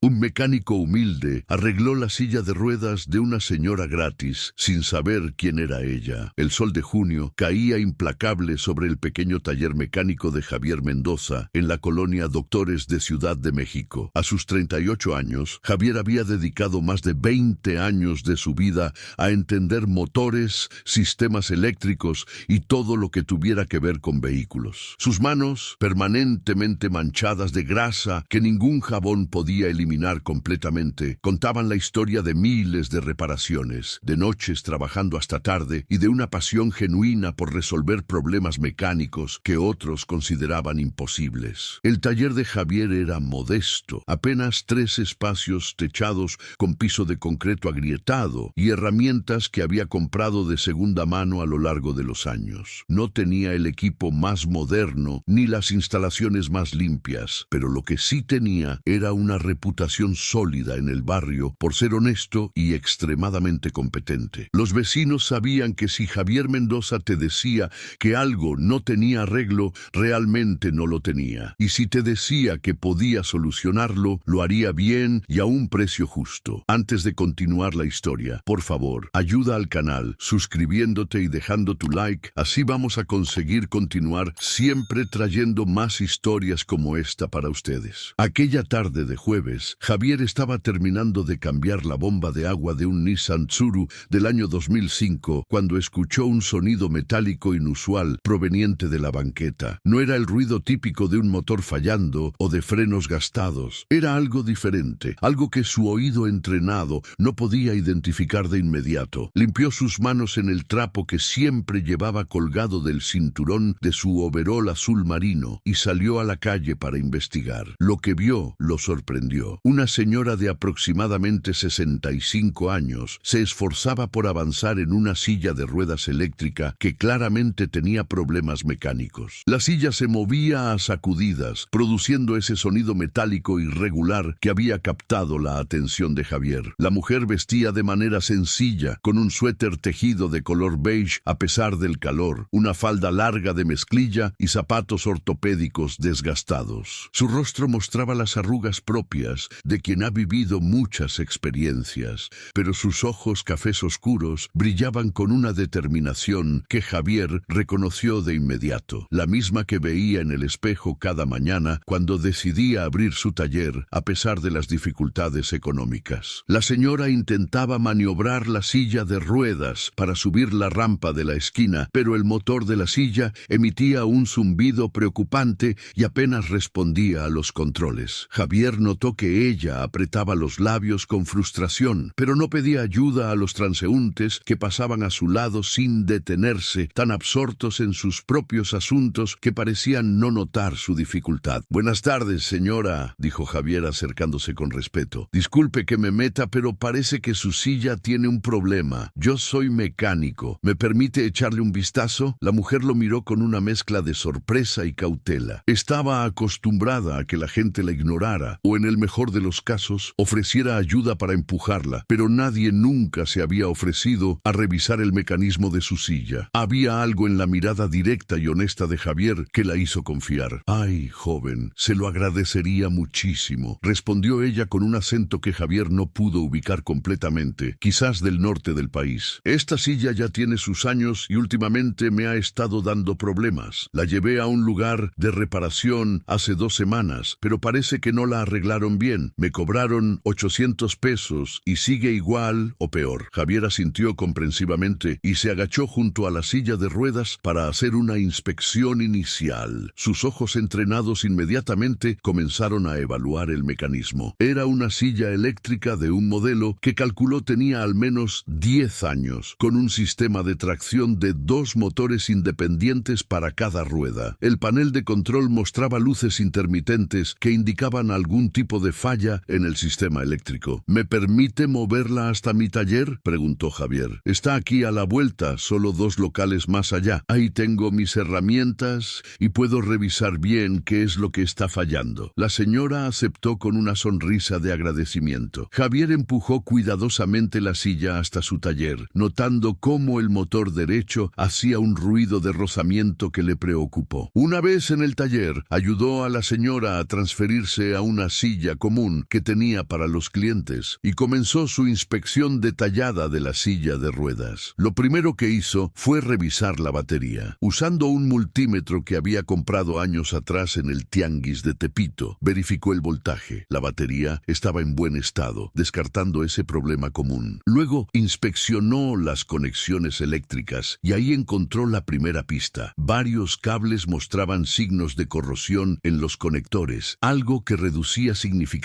Un mecánico humilde arregló la silla de ruedas de una señora gratis, sin saber quién era ella. El sol de junio caía implacable sobre el pequeño taller mecánico de Javier Mendoza, en la colonia Doctores de Ciudad de México. A sus 38 años, Javier había dedicado más de 20 años de su vida a entender motores, sistemas eléctricos y todo lo que tuviera que ver con vehículos. Sus manos, permanentemente manchadas de grasa que ningún jabón podía eliminar completamente, contaban la historia de miles de reparaciones, de noches trabajando hasta tarde y de una pasión genuina por resolver problemas mecánicos que otros consideraban imposibles. El taller de Javier era modesto, apenas 3 espacios techados con piso de concreto agrietado y herramientas que había comprado de segunda mano a lo largo de los años. No tenía el equipo más moderno ni las instalaciones más limpias, pero lo que sí tenía era una reputación sólida en el barrio por ser honesto y extremadamente competente. Los vecinos sabían que si Javier Mendoza te decía que algo no tenía arreglo, realmente no lo tenía. Y si te decía que podía solucionarlo, lo haría bien y a un precio justo. Antes de continuar la historia, por favor, ayuda al canal suscribiéndote y dejando tu like, así vamos a conseguir continuar siempre trayendo más historias como esta para ustedes. Aquella tarde de jueves, Javier estaba terminando de cambiar la bomba de agua de un Nissan Tsuru del año 2005 cuando escuchó un sonido metálico inusual proveniente de la banqueta. No era el ruido típico de un motor fallando o de frenos gastados. Era algo diferente, algo que su oído entrenado no podía identificar de inmediato. Limpió sus manos en el trapo que siempre llevaba colgado del cinturón de su overol azul marino y salió a la calle para investigar. Lo que vio lo sorprendió. Una señora de aproximadamente 65 años se esforzaba por avanzar en una silla de ruedas eléctrica que claramente tenía problemas mecánicos. La silla se movía a sacudidas, produciendo ese sonido metálico irregular que había captado la atención de Javier. La mujer vestía de manera sencilla, con un suéter tejido de color beige a pesar del calor, una falda larga de mezclilla y zapatos ortopédicos desgastados. Su rostro mostraba las arrugas propias de quien ha vivido muchas experiencias, pero sus ojos cafés oscuros brillaban con una determinación que Javier reconoció de inmediato, la misma que veía en el espejo cada mañana cuando decidía abrir su taller a pesar de las dificultades económicas. La señora intentaba maniobrar la silla de ruedas para subir la rampa de la esquina, pero el motor de la silla emitía un zumbido preocupante y apenas respondía a los controles. Javier notó que ella apretaba los labios con frustración, pero no pedía ayuda a los transeúntes que pasaban a su lado sin detenerse, tan absortos en sus propios asuntos que parecían no notar su dificultad. «Buenas tardes, señora», dijo Javier acercándose con respeto. «Disculpe que me meta, pero parece que su silla tiene un problema. Yo soy mecánico. ¿Me permite echarle un vistazo?» La mujer lo miró con una mezcla de sorpresa y cautela. Estaba acostumbrada a que la gente la ignorara, o en el mejor de los casos, ofreciera ayuda para empujarla, pero nadie nunca se había ofrecido a revisar el mecanismo de su silla. Había algo en la mirada directa y honesta de Javier que la hizo confiar. «Ay, joven, se lo agradecería muchísimo», respondió ella con un acento que Javier no pudo ubicar completamente, quizás del norte del país. «Esta silla ya tiene sus años y últimamente me ha estado dando problemas. La llevé a un lugar de reparación hace 2 semanas, pero parece que no la arreglaron bien. Me cobraron 800 pesos y sigue igual o peor». Javier asintió comprensivamente y se agachó junto a la silla de ruedas para hacer una inspección inicial. Sus ojos entrenados inmediatamente comenzaron a evaluar el mecanismo. Era una silla eléctrica de un modelo que calculó tenía al menos 10 años, con un sistema de tracción de 2 motores independientes para cada rueda. El panel de control mostraba luces intermitentes que indicaban algún tipo de falla en el sistema eléctrico. «¿Me permite moverla hasta mi taller?», preguntó Javier. «Está aquí a la vuelta, solo 2 locales más allá. Ahí tengo mis herramientas y puedo revisar bien qué es lo que está fallando». La señora aceptó con una sonrisa de agradecimiento. Javier empujó cuidadosamente la silla hasta su taller, notando cómo el motor derecho hacía un ruido de rozamiento que le preocupó. Una vez en el taller, ayudó a la señora a transferirse a una silla con común que tenía para los clientes y comenzó su inspección detallada de la silla de ruedas. Lo primero que hizo fue revisar la batería. Usando un multímetro que había comprado años atrás en el tianguis de Tepito, verificó el voltaje. La batería estaba en buen estado, descartando ese problema común. Luego inspeccionó las conexiones eléctricas y ahí encontró la primera pista. Varios cables mostraban signos de corrosión en los conectores, algo que reducía significativamente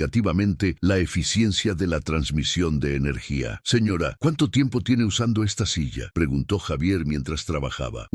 la eficiencia de la transmisión de energía. Señora, ¿cuánto tiempo tiene usando esta silla?, preguntó Javier mientras trabajaba.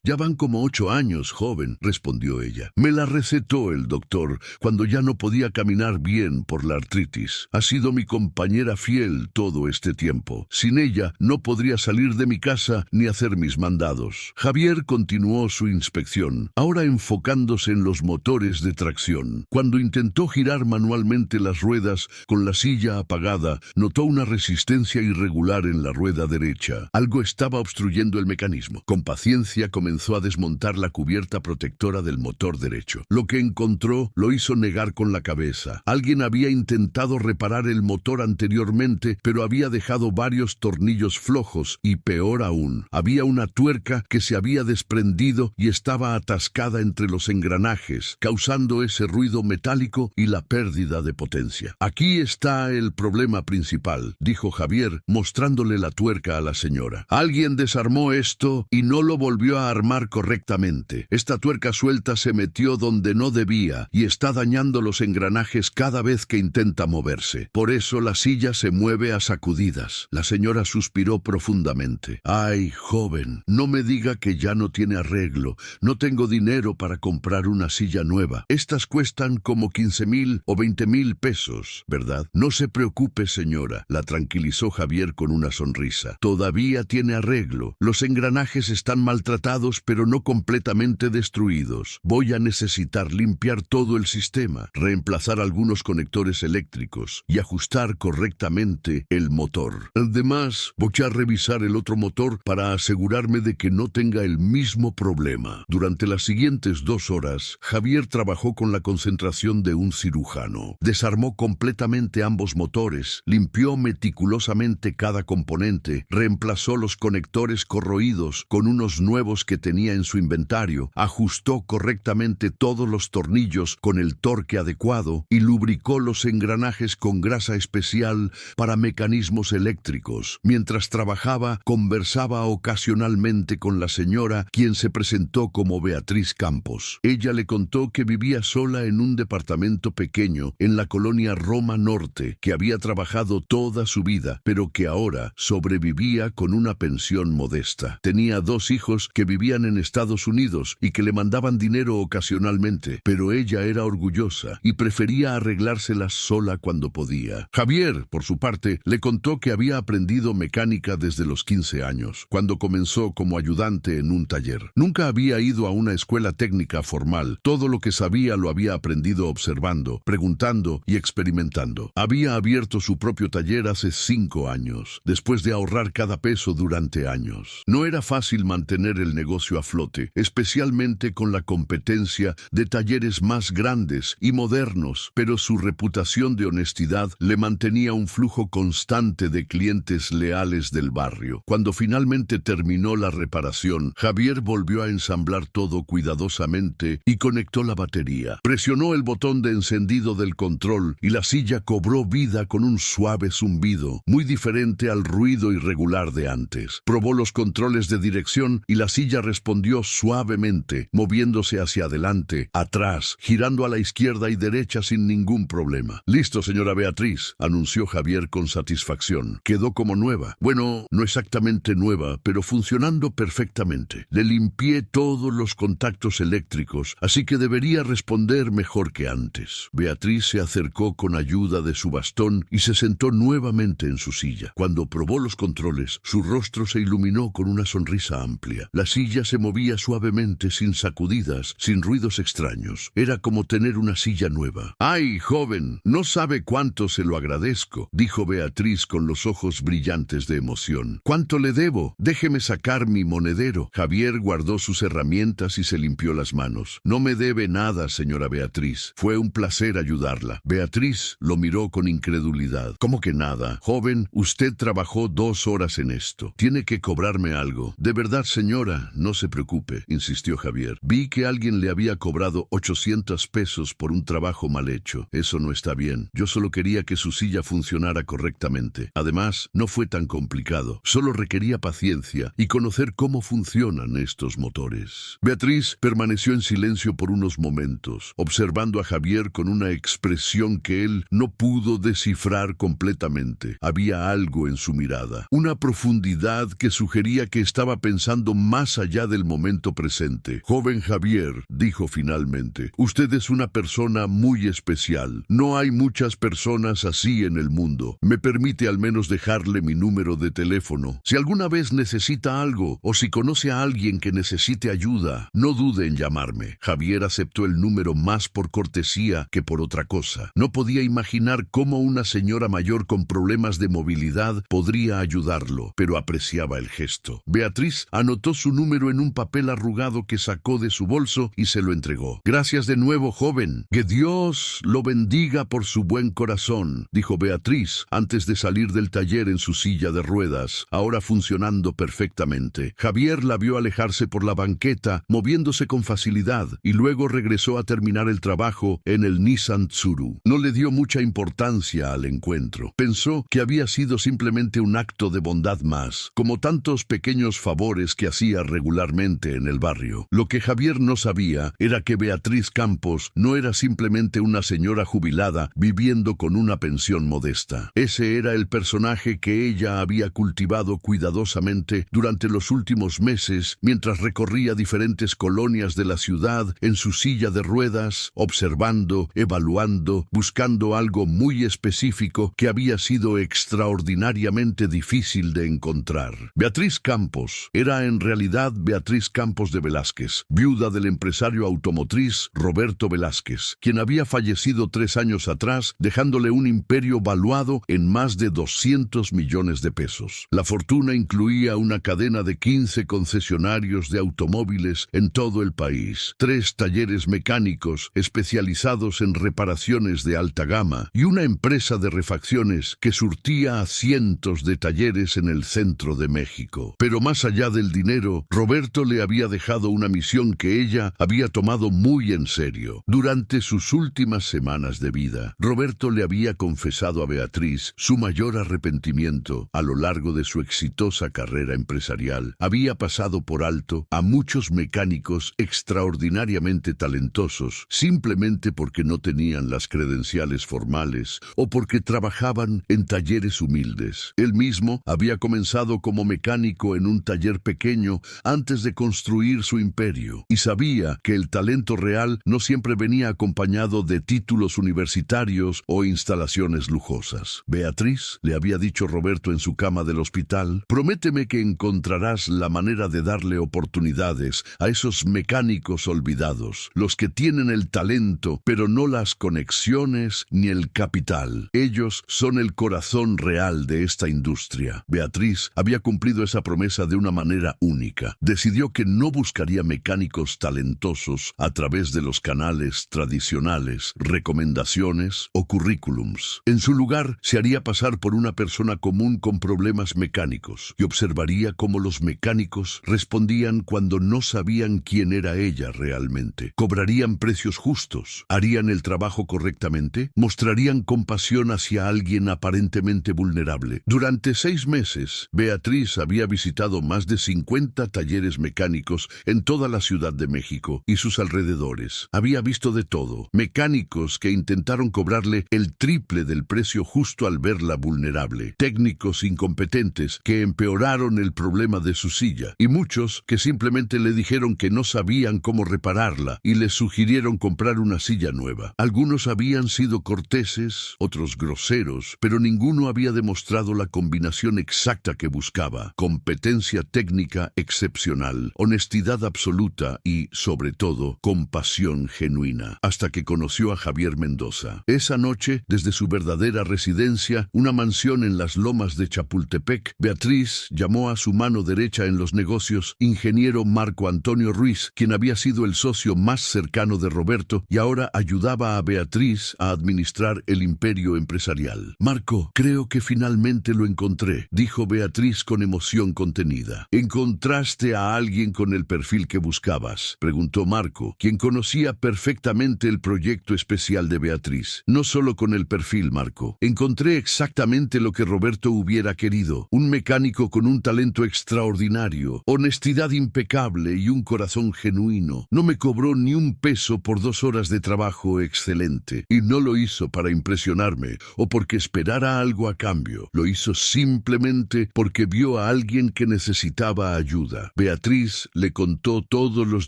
Ya van como 8 años, joven, respondió ella. Me la recetó el doctor cuando ya no podía caminar bien por la artritis. Ha sido mi compañera fiel todo este tiempo. Sin ella no podría salir de mi casa ni hacer mis mandados. Javier continuó su inspección, ahora enfocándose en los motores de tracción. Cuando intentó girar manualmente las ruedas con la silla apagada, notó una resistencia irregular en la rueda derecha. Algo estaba obstruyendo el mecanismo. Con paciencia comenzó a desmontar la cubierta protectora del motor derecho. Lo que encontró lo hizo negar con la cabeza. Alguien había intentado reparar el motor anteriormente, pero había dejado varios tornillos flojos y, peor aún, había una tuerca que se había desprendido y estaba atascada entre los engranajes, causando ese ruido metálico y la pérdida de potencia. Aquí está el problema principal, dijo Javier, mostrándole la tuerca a la señora. Alguien desarmó esto y no lo volvió a armar correctamente. Esta tuerca suelta se metió donde no debía y está dañando los engranajes cada vez que intenta moverse. Por eso la silla se mueve a sacudidas. La señora suspiró profundamente. Ay, joven, no me diga que ya no tiene arreglo. No tengo dinero para comprar una silla nueva. Estas cuestan como 15,000 o 20,000 pesos, ¿verdad? No se preocupe, señora, la tranquilizó Javier con una sonrisa. Todavía tiene arreglo. Los engranajes están maltratados, pero no completamente destruidos. Voy a necesitar limpiar todo el sistema, reemplazar algunos conectores eléctricos y ajustar correctamente el motor. Además, voy a revisar el otro motor para asegurarme de que no tenga el mismo problema. Durante las siguientes 2 horas, Javier trabajó con la concentración de un cirujano. Desarmó completamente ambos motores, limpió meticulosamente cada componente, reemplazó los conectores corroídos con unos nuevos que tenía en su inventario, ajustó correctamente todos los tornillos con el torque adecuado y lubricó los engranajes con grasa especial para mecanismos eléctricos. Mientras trabajaba, conversaba ocasionalmente con la señora, quien se presentó como Beatriz Campos. Ella le contó que vivía sola en un departamento pequeño en la colonia Roma Norte, que había trabajado toda su vida, pero que ahora sobrevivía con una pensión modesta. Tenía 2 hijos que vivían en Estados Unidos y que le mandaban dinero ocasionalmente, pero ella era orgullosa y prefería arreglárselas sola cuando podía. Javier, por su parte, le contó que había aprendido mecánica desde los 15 años, cuando comenzó como ayudante en un taller. Nunca había ido a una escuela técnica formal. Todo lo que sabía lo había aprendido observando, preguntando y experimentando. Había abierto su propio taller hace 5 años, después de ahorrar cada peso durante años. No era fácil mantener el negocio a flote, especialmente con la competencia de talleres más grandes y modernos, pero su reputación de honestidad le mantenía un flujo constante de clientes leales del barrio. Cuando finalmente terminó la reparación, Javier volvió a ensamblar todo cuidadosamente y conectó la batería. Presionó el botón de encendido del control y la silla cobró vida con un suave zumbido, muy diferente al ruido irregular de antes. Probó los controles de dirección y la silla respondió suavemente, moviéndose hacia adelante, atrás, girando a la izquierda y derecha sin ningún problema. Listo, señora Beatriz, anunció Javier con satisfacción. Quedó como nueva. Bueno, no exactamente nueva, pero funcionando perfectamente. Le limpié todos los contactos eléctricos, así que debería responder mejor que antes. Beatriz se acercó con ayuda de su bastón y se sentó nuevamente en su silla. Cuando probó los controles, su rostro se iluminó con una sonrisa amplia. La silla se movía suavemente, sin sacudidas, sin ruidos extraños. Era como tener una silla nueva. ¡Ay, joven! No sabe cuánto se lo agradezco, dijo Beatriz con los ojos brillantes de emoción. ¿Cuánto le debo? Déjeme sacar mi monedero. Javier guardó sus herramientas y se limpió las manos. No me debe nada, señora Beatriz. Fue un placer ayudarla. repararla. Beatriz lo miró con incredulidad. ¿Cómo que nada? Joven, usted trabajó 2 horas en esto. Tiene que cobrarme algo. De verdad, señora, no se preocupe, insistió Javier. Vi que alguien le había cobrado 800 pesos por un trabajo mal hecho. Eso no está bien. Yo solo quería que su silla funcionara correctamente. Además, no fue tan complicado. Solo requería paciencia y conocer cómo funcionan estos motores. Beatriz permaneció en silencio por unos momentos, observando a Javier con una expresión que él no pudo descifrar completamente. Había algo en su mirada, una profundidad que sugería que estaba pensando más allá del momento presente. Joven Javier, dijo finalmente, usted es una persona muy especial. No hay muchas personas así en el mundo. Me permite al menos dejarle mi número de teléfono. Si alguna vez necesita algo o si conoce a alguien que necesite ayuda, no dude en llamarme. Javier aceptó el número más por cortesía que por otra cosa. No podía imaginar cómo una señora mayor con problemas de movilidad podría ayudarlo, pero apreciaba el gesto. Beatriz anotó su número en un papel arrugado que sacó de su bolso y se lo entregó. Gracias de nuevo, joven. Que Dios lo bendiga por su buen corazón, dijo Beatriz antes de salir del taller en su silla de ruedas, ahora funcionando perfectamente. Javier la vio alejarse por la banqueta, moviéndose con facilidad, y luego regresó a terminar el trabajo en el Nissan Tsuru. No le dio mucha importancia al encuentro. Pensó que había sido simplemente un acto de bondad más, como tantos pequeños favores que hacía regularmente en el barrio. Lo que Javier no sabía era que Beatriz Campos no era simplemente una señora jubilada viviendo con una pensión modesta. Ese era el personaje que ella había cultivado cuidadosamente durante los últimos meses mientras recorría diferentes colonias de la ciudad en su silla de ruedas, observando, evaluando, buscando algo muy específico que había sido extraordinariamente difícil de encontrar. Beatriz Campos era en realidad Beatriz Campos de Velázquez, viuda del empresario automotriz Roberto Velázquez, quien había fallecido 3 años atrás, dejándole un imperio valuado en más de 200 millones de pesos. La fortuna incluía una cadena de 15 concesionarios de automóviles en todo el país, 3 talleres mecánicos especializados en reparaciones de alta gama y una empresa de refacciones que surtía a cientos de talleres en el centro de México. Pero más allá del dinero, Roberto le había dejado una misión que ella había tomado muy en serio. Durante sus últimas semanas de vida, Roberto le había confesado a Beatriz su mayor arrepentimiento a lo largo de su exitosa carrera empresarial. Había pasado por alto a muchos mecánicos extraordinariamente talentosos simplemente porque no tenían las credenciales formales o porque trabajaban en talleres humildes. Él mismo había comenzado como mecánico en un taller pequeño antes de construir su imperio y sabía que el talento real no siempre venía acompañado de títulos universitarios o instalaciones lujosas. Beatriz, le había dicho Roberto en su cama del hospital, prométeme que encontrarás la manera de darle oportunidades a esos mecánicos olvidados, los que tienen el talento, pero no las conexiones ni el capital. Ellos son el corazón real de esta industria. Beatriz había cumplido esa promesa de una manera única. Decidió que no buscaría mecánicos talentosos a través de los canales tradicionales, recomendaciones o currículums. En su lugar, se haría pasar por una persona común con problemas mecánicos y observaría cómo los mecánicos respondían cuando no sabían quién era ella realmente. ¿Cobrarían precios justos? ¿Harían el trabajo correctamente? ¿Mostrarían compasión hacia alguien aparentemente vulnerable? Durante 6 meses, Beatriz había visitado más de 50 talleres mecánicos en toda la Ciudad de México y sus alrededores. Había visto de todo. Mecánicos que intentaron cobrarle el triple del precio justo al verla vulnerable. Técnicos incompetentes que empeoraron el problema de su silla. Y muchos que simplemente le dijeron que no sabían cómo repararla y le sugirieron comprar una silla nueva. Algunos habían sido corteses, otros groseros, pero ninguno había demostrado la combinación exacta que buscaba: competencia técnica excepcional, honestidad absoluta y, sobre todo, compasión genuina. Hasta que conoció a Javier Mendoza. Esa noche, desde su verdadera residencia, una mansión en las lomas de Chapultepec, Beatriz llamó a su mano derecha en los negocios, ingeniero Marco Antonio Ruiz, quien había sido el socio más cercano de Roberto y ahora ayudaba a Beatriz Beatriz a administrar el imperio empresarial. Marco, creo que finalmente lo encontré, dijo Beatriz con emoción contenida. ¿Encontraste a alguien con el perfil que buscabas?, preguntó Marco, quien conocía perfectamente el proyecto especial de Beatriz. No solo con el perfil, Marco. Encontré exactamente lo que Roberto hubiera querido. Un mecánico con un talento extraordinario, honestidad impecable y un corazón genuino. No me cobró ni un peso por 2 horas de trabajo excelente. Y no lo hizo para impresionarme o porque esperara algo a cambio. Lo hizo simplemente porque vio a alguien que necesitaba ayuda. Beatriz le contó todos los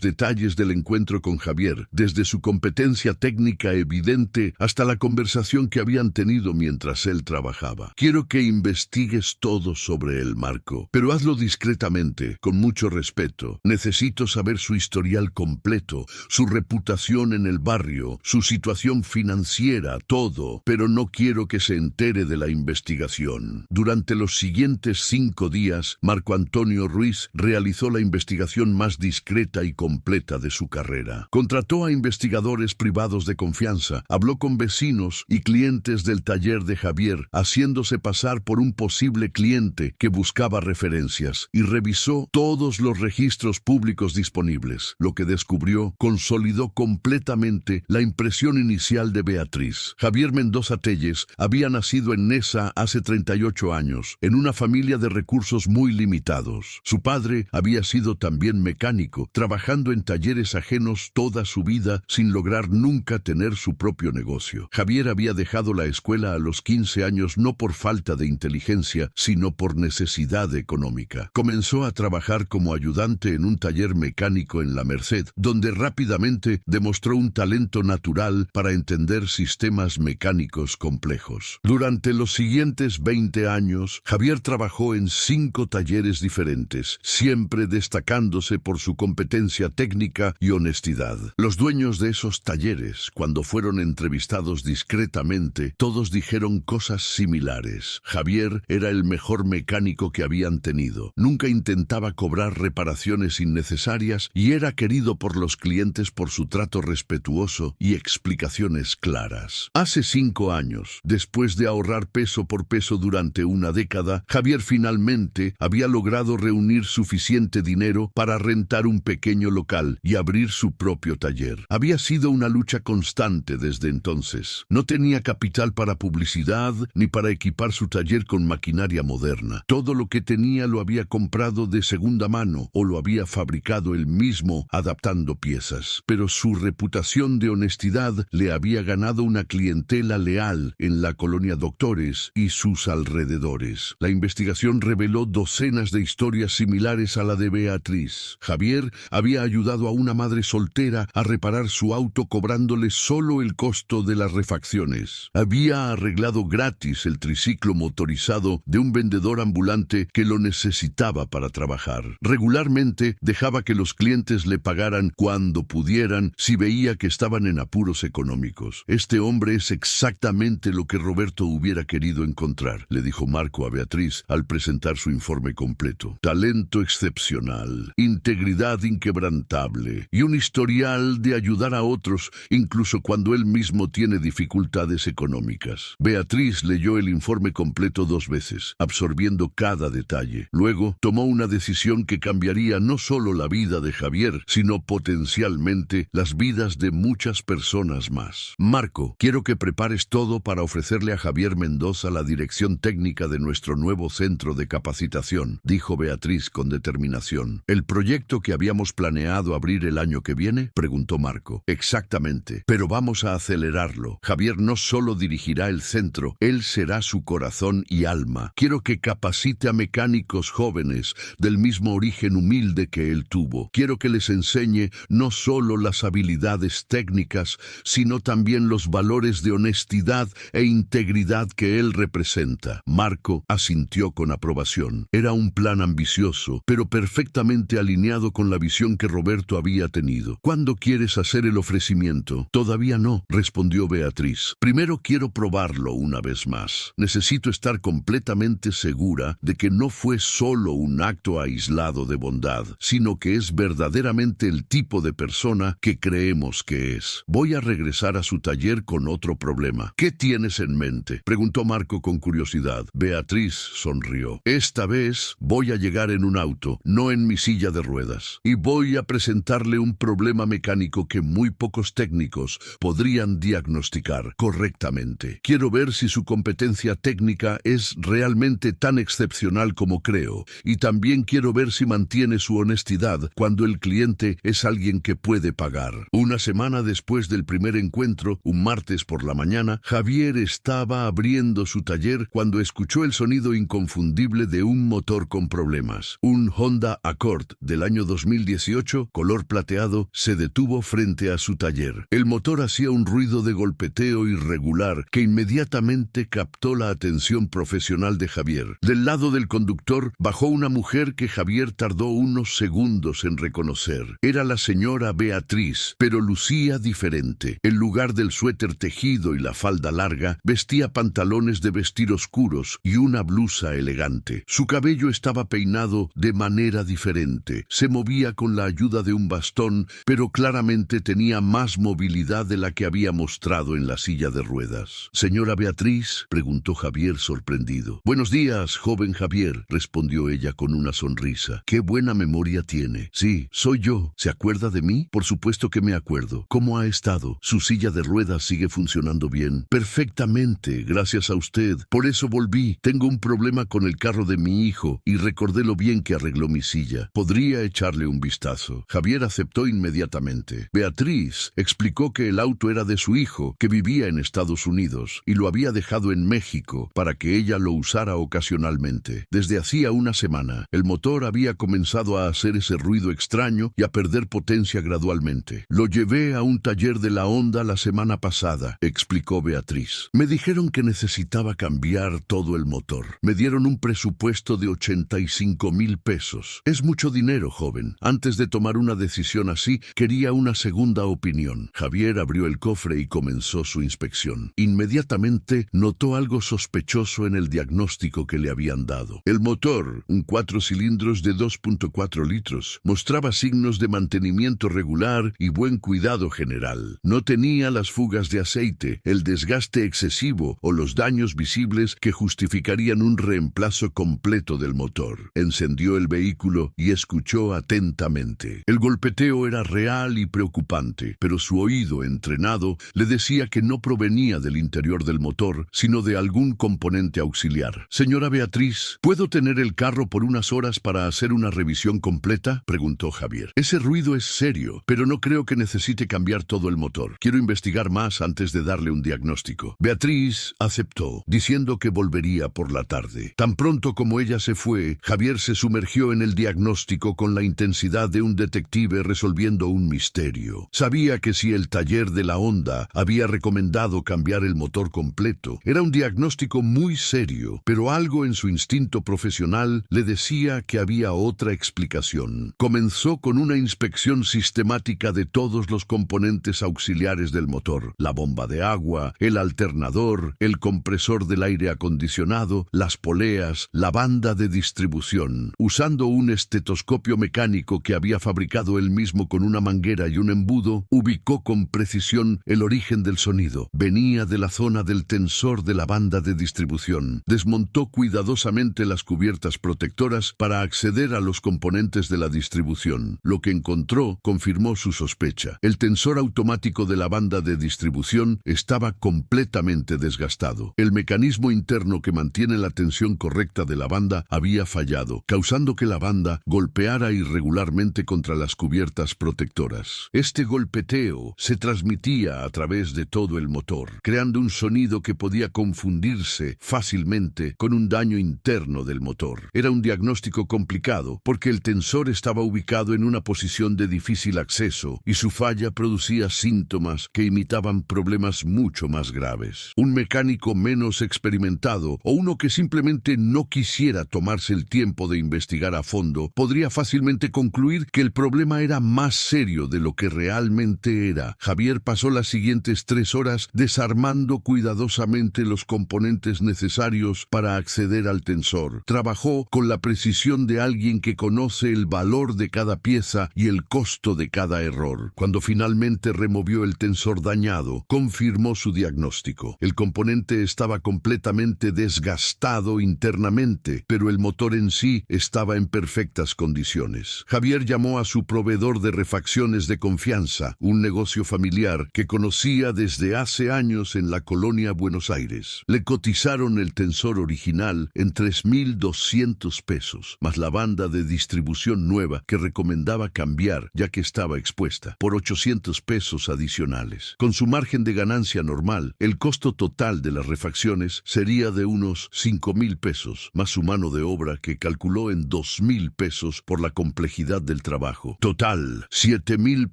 detalles del encuentro con Javier, desde su competencia técnica evidente hasta la conversación que habían tenido mientras él trabajaba. Quiero que investigues todo sobre él, Marco, pero hazlo discretamente, con mucho respeto. Necesito saber su historial completo, su reputación en el barrio, su situación financiera, todo, pero no quiero que se entere de la investigación. Durante los siguientes 5 días, Marco Antonio Ruiz realizó la investigación más discreta y completa de su carrera. Contrató a investigadores privados de confianza, habló con vecinos y clientes del taller de Javier, haciéndose pasar por un posible cliente que buscaba referencias, y revisó todos los registros públicos disponibles. Lo que descubrió consolidó completamente la impresión inicial de Beatriz. Javier Mendoza Telles había nacido en Neza hace 38 años, en una familia de recursos muy limitados. Su padre había sido también mecánico, trabajando en talleres ajenos toda su vida sin lograr nunca tener su propio negocio. Javier había dejado la escuela a los 15 años no por falta de inteligencia, sino por necesidad económica. Comenzó a trabajar como ayudante en un taller mecánico en La Merced, donde rápidamente demostró un talento natural para entender sistemas mecánicos complejos. Durante los siguientes 20 años, Javier trabajó en 5 talleres diferentes, siempre destacándose por su competencia técnica y honestidad. Los dueños de esos talleres, cuando fueron entrevistados discretamente, todos dijeron cosas similares. Javier era el mejor mecánico que habían tenido. Nunca intentaba cobrar reparaciones innecesarias y era querido por los clientes por su trato respetuoso y explicaciones claras. Hace 5 años, después de ahorrar peso por peso durante una década, Javier finalmente había logrado reunir suficiente dinero para rentar un pequeño local y abrir su propio taller. Había sido una lucha constante desde entonces. No tenía capital para publicidad ni para equipar su taller con maquinaria moderna. Todo lo que tenía lo había comprado de segunda mano o lo había fabricado él mismo adaptando piezas. Pero su reputación de honestidad le había ganado una clientela leal en la colonia Doctores y sus alrededores. La investigación reveló docenas de historias similares a la de Beatriz. Javier había ayudado a una madre soltera a reparar su auto cobrándole solo el costo de las refacciones. Había arreglado gratis el triciclo motorizado de un vendedor ambulante que lo necesitaba para trabajar. Regularmente dejaba que los clientes le pagaran cuando pudieran si veía que estaban en apuros económicos. Este hombre es exactamente lo que Roberto hubiera querido encontrar, le dijo Marco a Beatriz al presentar su informe completo. Talento excepcional, integridad inquebrantable y un historial de ayudar a otros incluso cuando él mismo tiene dificultades económicas. Beatriz leyó el informe completo 2 veces, absorbiendo cada detalle. Luego tomó una decisión que cambiaría no solo la vida de Javier, sino potencialmente las vidas de muchas personas más. Marco, quiero que prepares todo para ofrecerle a Javier Mendoza la dirección técnica de nuestro nuevo centro de capacitación, dijo Beatriz con determinación. ¿El proyecto que habíamos planeado abrir el año que viene?, preguntó Marco. Exactamente, pero vamos a acelerarlo. Javier no solo dirigirá el centro, él será su corazón y alma. Quiero que capacite a mecánicos jóvenes del mismo origen humilde que él tuvo. Quiero que les enseñe no solo las habilidades técnicas, sino también los valores de honestidad e integridad que él representa. Marco asintió con aprobación. Era un plan ambicioso, pero perfectamente alineado con la visión que Roberto había tenido. ¿Cuándo quieres hacer el ofrecimiento? Todavía no, respondió Beatriz. Primero quiero probarlo una vez más. Necesito estar completamente segura de que no fue solo un acto aislado de bondad, sino que es verdaderamente el tipo de persona que creemos que es. Voy a regresar a a su taller con otro problema. ¿Qué tienes en mente?, preguntó Marco con curiosidad. Beatriz sonrió. Esta vez voy a llegar en un auto, no en mi silla de ruedas, y voy a presentarle un problema mecánico que muy pocos técnicos podrían diagnosticar correctamente. Quiero ver si su competencia técnica es realmente tan excepcional como creo, y también quiero ver si mantiene su honestidad cuando el cliente es alguien que puede pagar. Una semana después del primer encuentro, un martes por la mañana, Javier estaba abriendo su taller cuando escuchó el sonido inconfundible de un motor con problemas. Un Honda Accord del año 2018, color plateado, se detuvo frente a su taller. El motor hacía un ruido de golpeteo irregular que inmediatamente captó la atención profesional de Javier. Del lado del conductor bajó una mujer que Javier tardó unos segundos en reconocer. Era la señora Beatriz, pero lucía diferente. En lugar del suéter tejido y la falda larga, vestía pantalones de vestir oscuros y una blusa elegante. Su cabello estaba peinado de manera diferente. Se movía con la ayuda de un bastón, pero claramente tenía más movilidad de la que había mostrado en la silla de ruedas. «¿Señora Beatriz?», preguntó Javier sorprendido. «Buenos días, joven Javier», respondió ella con una sonrisa. «Qué buena memoria tiene». «Sí, soy yo. ¿Se acuerda de mí?». «Por supuesto que me acuerdo». «¿Cómo ha estado? ¿Su silla de ruedas sigue funcionando bien?». «Perfectamente, gracias a usted. Por eso volví. Tengo un problema con el carro de mi hijo y recordé lo bien que arregló mi silla. ¿Podría echarle un vistazo?». Javier aceptó inmediatamente. Beatriz explicó que el auto era de su hijo, que vivía en Estados Unidos, y lo había dejado en México para que ella lo usara ocasionalmente. Desde hacía una semana, el motor había comenzado a hacer ese ruido extraño y a perder potencia gradualmente. «Lo llevé a un taller de la Honda la semana pasada», explicó Beatriz. «Me dijeron que necesitaba cambiar todo el motor. Me dieron un presupuesto de 85,000 pesos. Es mucho dinero, joven. Antes de tomar una decisión así, quería una segunda opinión». Javier abrió el cofre y comenzó su inspección. Inmediatamente notó algo sospechoso en el diagnóstico que le habían dado. El motor, un 4 cilindros de 2.4 litros, mostraba signos de mantenimiento regular y buen cuidado general. No tenía las fugas de aceite, el desgaste excesivo o los daños visibles que justificarían un reemplazo completo del motor. Encendió el vehículo y escuchó atentamente. El golpeteo era real y preocupante, pero su oído entrenado le decía que no provenía del interior del motor, sino de algún componente auxiliar. «Señora Beatriz, ¿puedo tener el carro por unas horas para hacer una revisión completa?», preguntó Javier. «Ese ruido es serio, pero no creo que necesite cambiar todo el motor. Quiero investigar más antes de darle un diagnóstico». Beatriz aceptó, diciendo que volvería por la tarde. Tan pronto como ella se fue, Javier se sumergió en el diagnóstico con la intensidad de un detective resolviendo un misterio. Sabía que si el taller de la Honda había recomendado cambiar el motor completo, era un diagnóstico muy serio, pero algo en su instinto profesional le decía que había otra explicación. Comenzó con una inspección sistemática de todos los componentes auxiliares del motor: la bomba de agua, el alternador, el compresor del aire acondicionado, las poleas, la banda de distribución. Usando un estetoscopio mecánico que había fabricado él mismo con una manguera y un embudo, ubicó con precisión el origen del sonido. Venía de la zona del tensor de la banda de distribución. Desmontó cuidadosamente las cubiertas protectoras para acceder a los componentes de la distribución. Lo que encontró confirmó su sospecha. El tensor automático de la banda de distribución estaba completamente desgastado. El mecanismo interno que mantiene la tensión correcta de la banda había fallado, causando que la banda golpeara irregularmente contra las cubiertas protectoras. Este golpeteo se transmitía a través de todo el motor, creando un sonido que podía confundirse fácilmente con un daño interno del motor. Era un diagnóstico complicado porque el tensor estaba ubicado en una posición de difícil acceso y su falla producía síntomas que imitaban problemas mucho más graves. Un mecánico menos experimentado o uno que simplemente no quisiera tomarse el tiempo de investigar a fondo podría fácilmente concluir que el problema era más serio de lo que realmente era. Javier pasó las siguientes 3 horas desarmando cuidadosamente los componentes necesarios para acceder al tensor. Trabajó con la precisión de alguien que conoce el valor de cada pieza y el costo de cada error. Cuando finalmente removió el tensor motor dañado confirmó su diagnóstico. El componente estaba completamente desgastado internamente, pero el motor en sí estaba en perfectas condiciones. Javier llamó a su proveedor de refacciones de confianza, un negocio familiar que conocía desde hace años en la colonia Buenos Aires. Le cotizaron el tensor original en 3.200 pesos, más la banda de distribución nueva que recomendaba cambiar ya que estaba expuesta, por 800 pesos adicionales. Con su margen de ganancia normal, el costo total de las refacciones sería de unos 5.000 pesos, más su mano de obra que calculó en 2.000 pesos por la complejidad del trabajo. Total, 7.000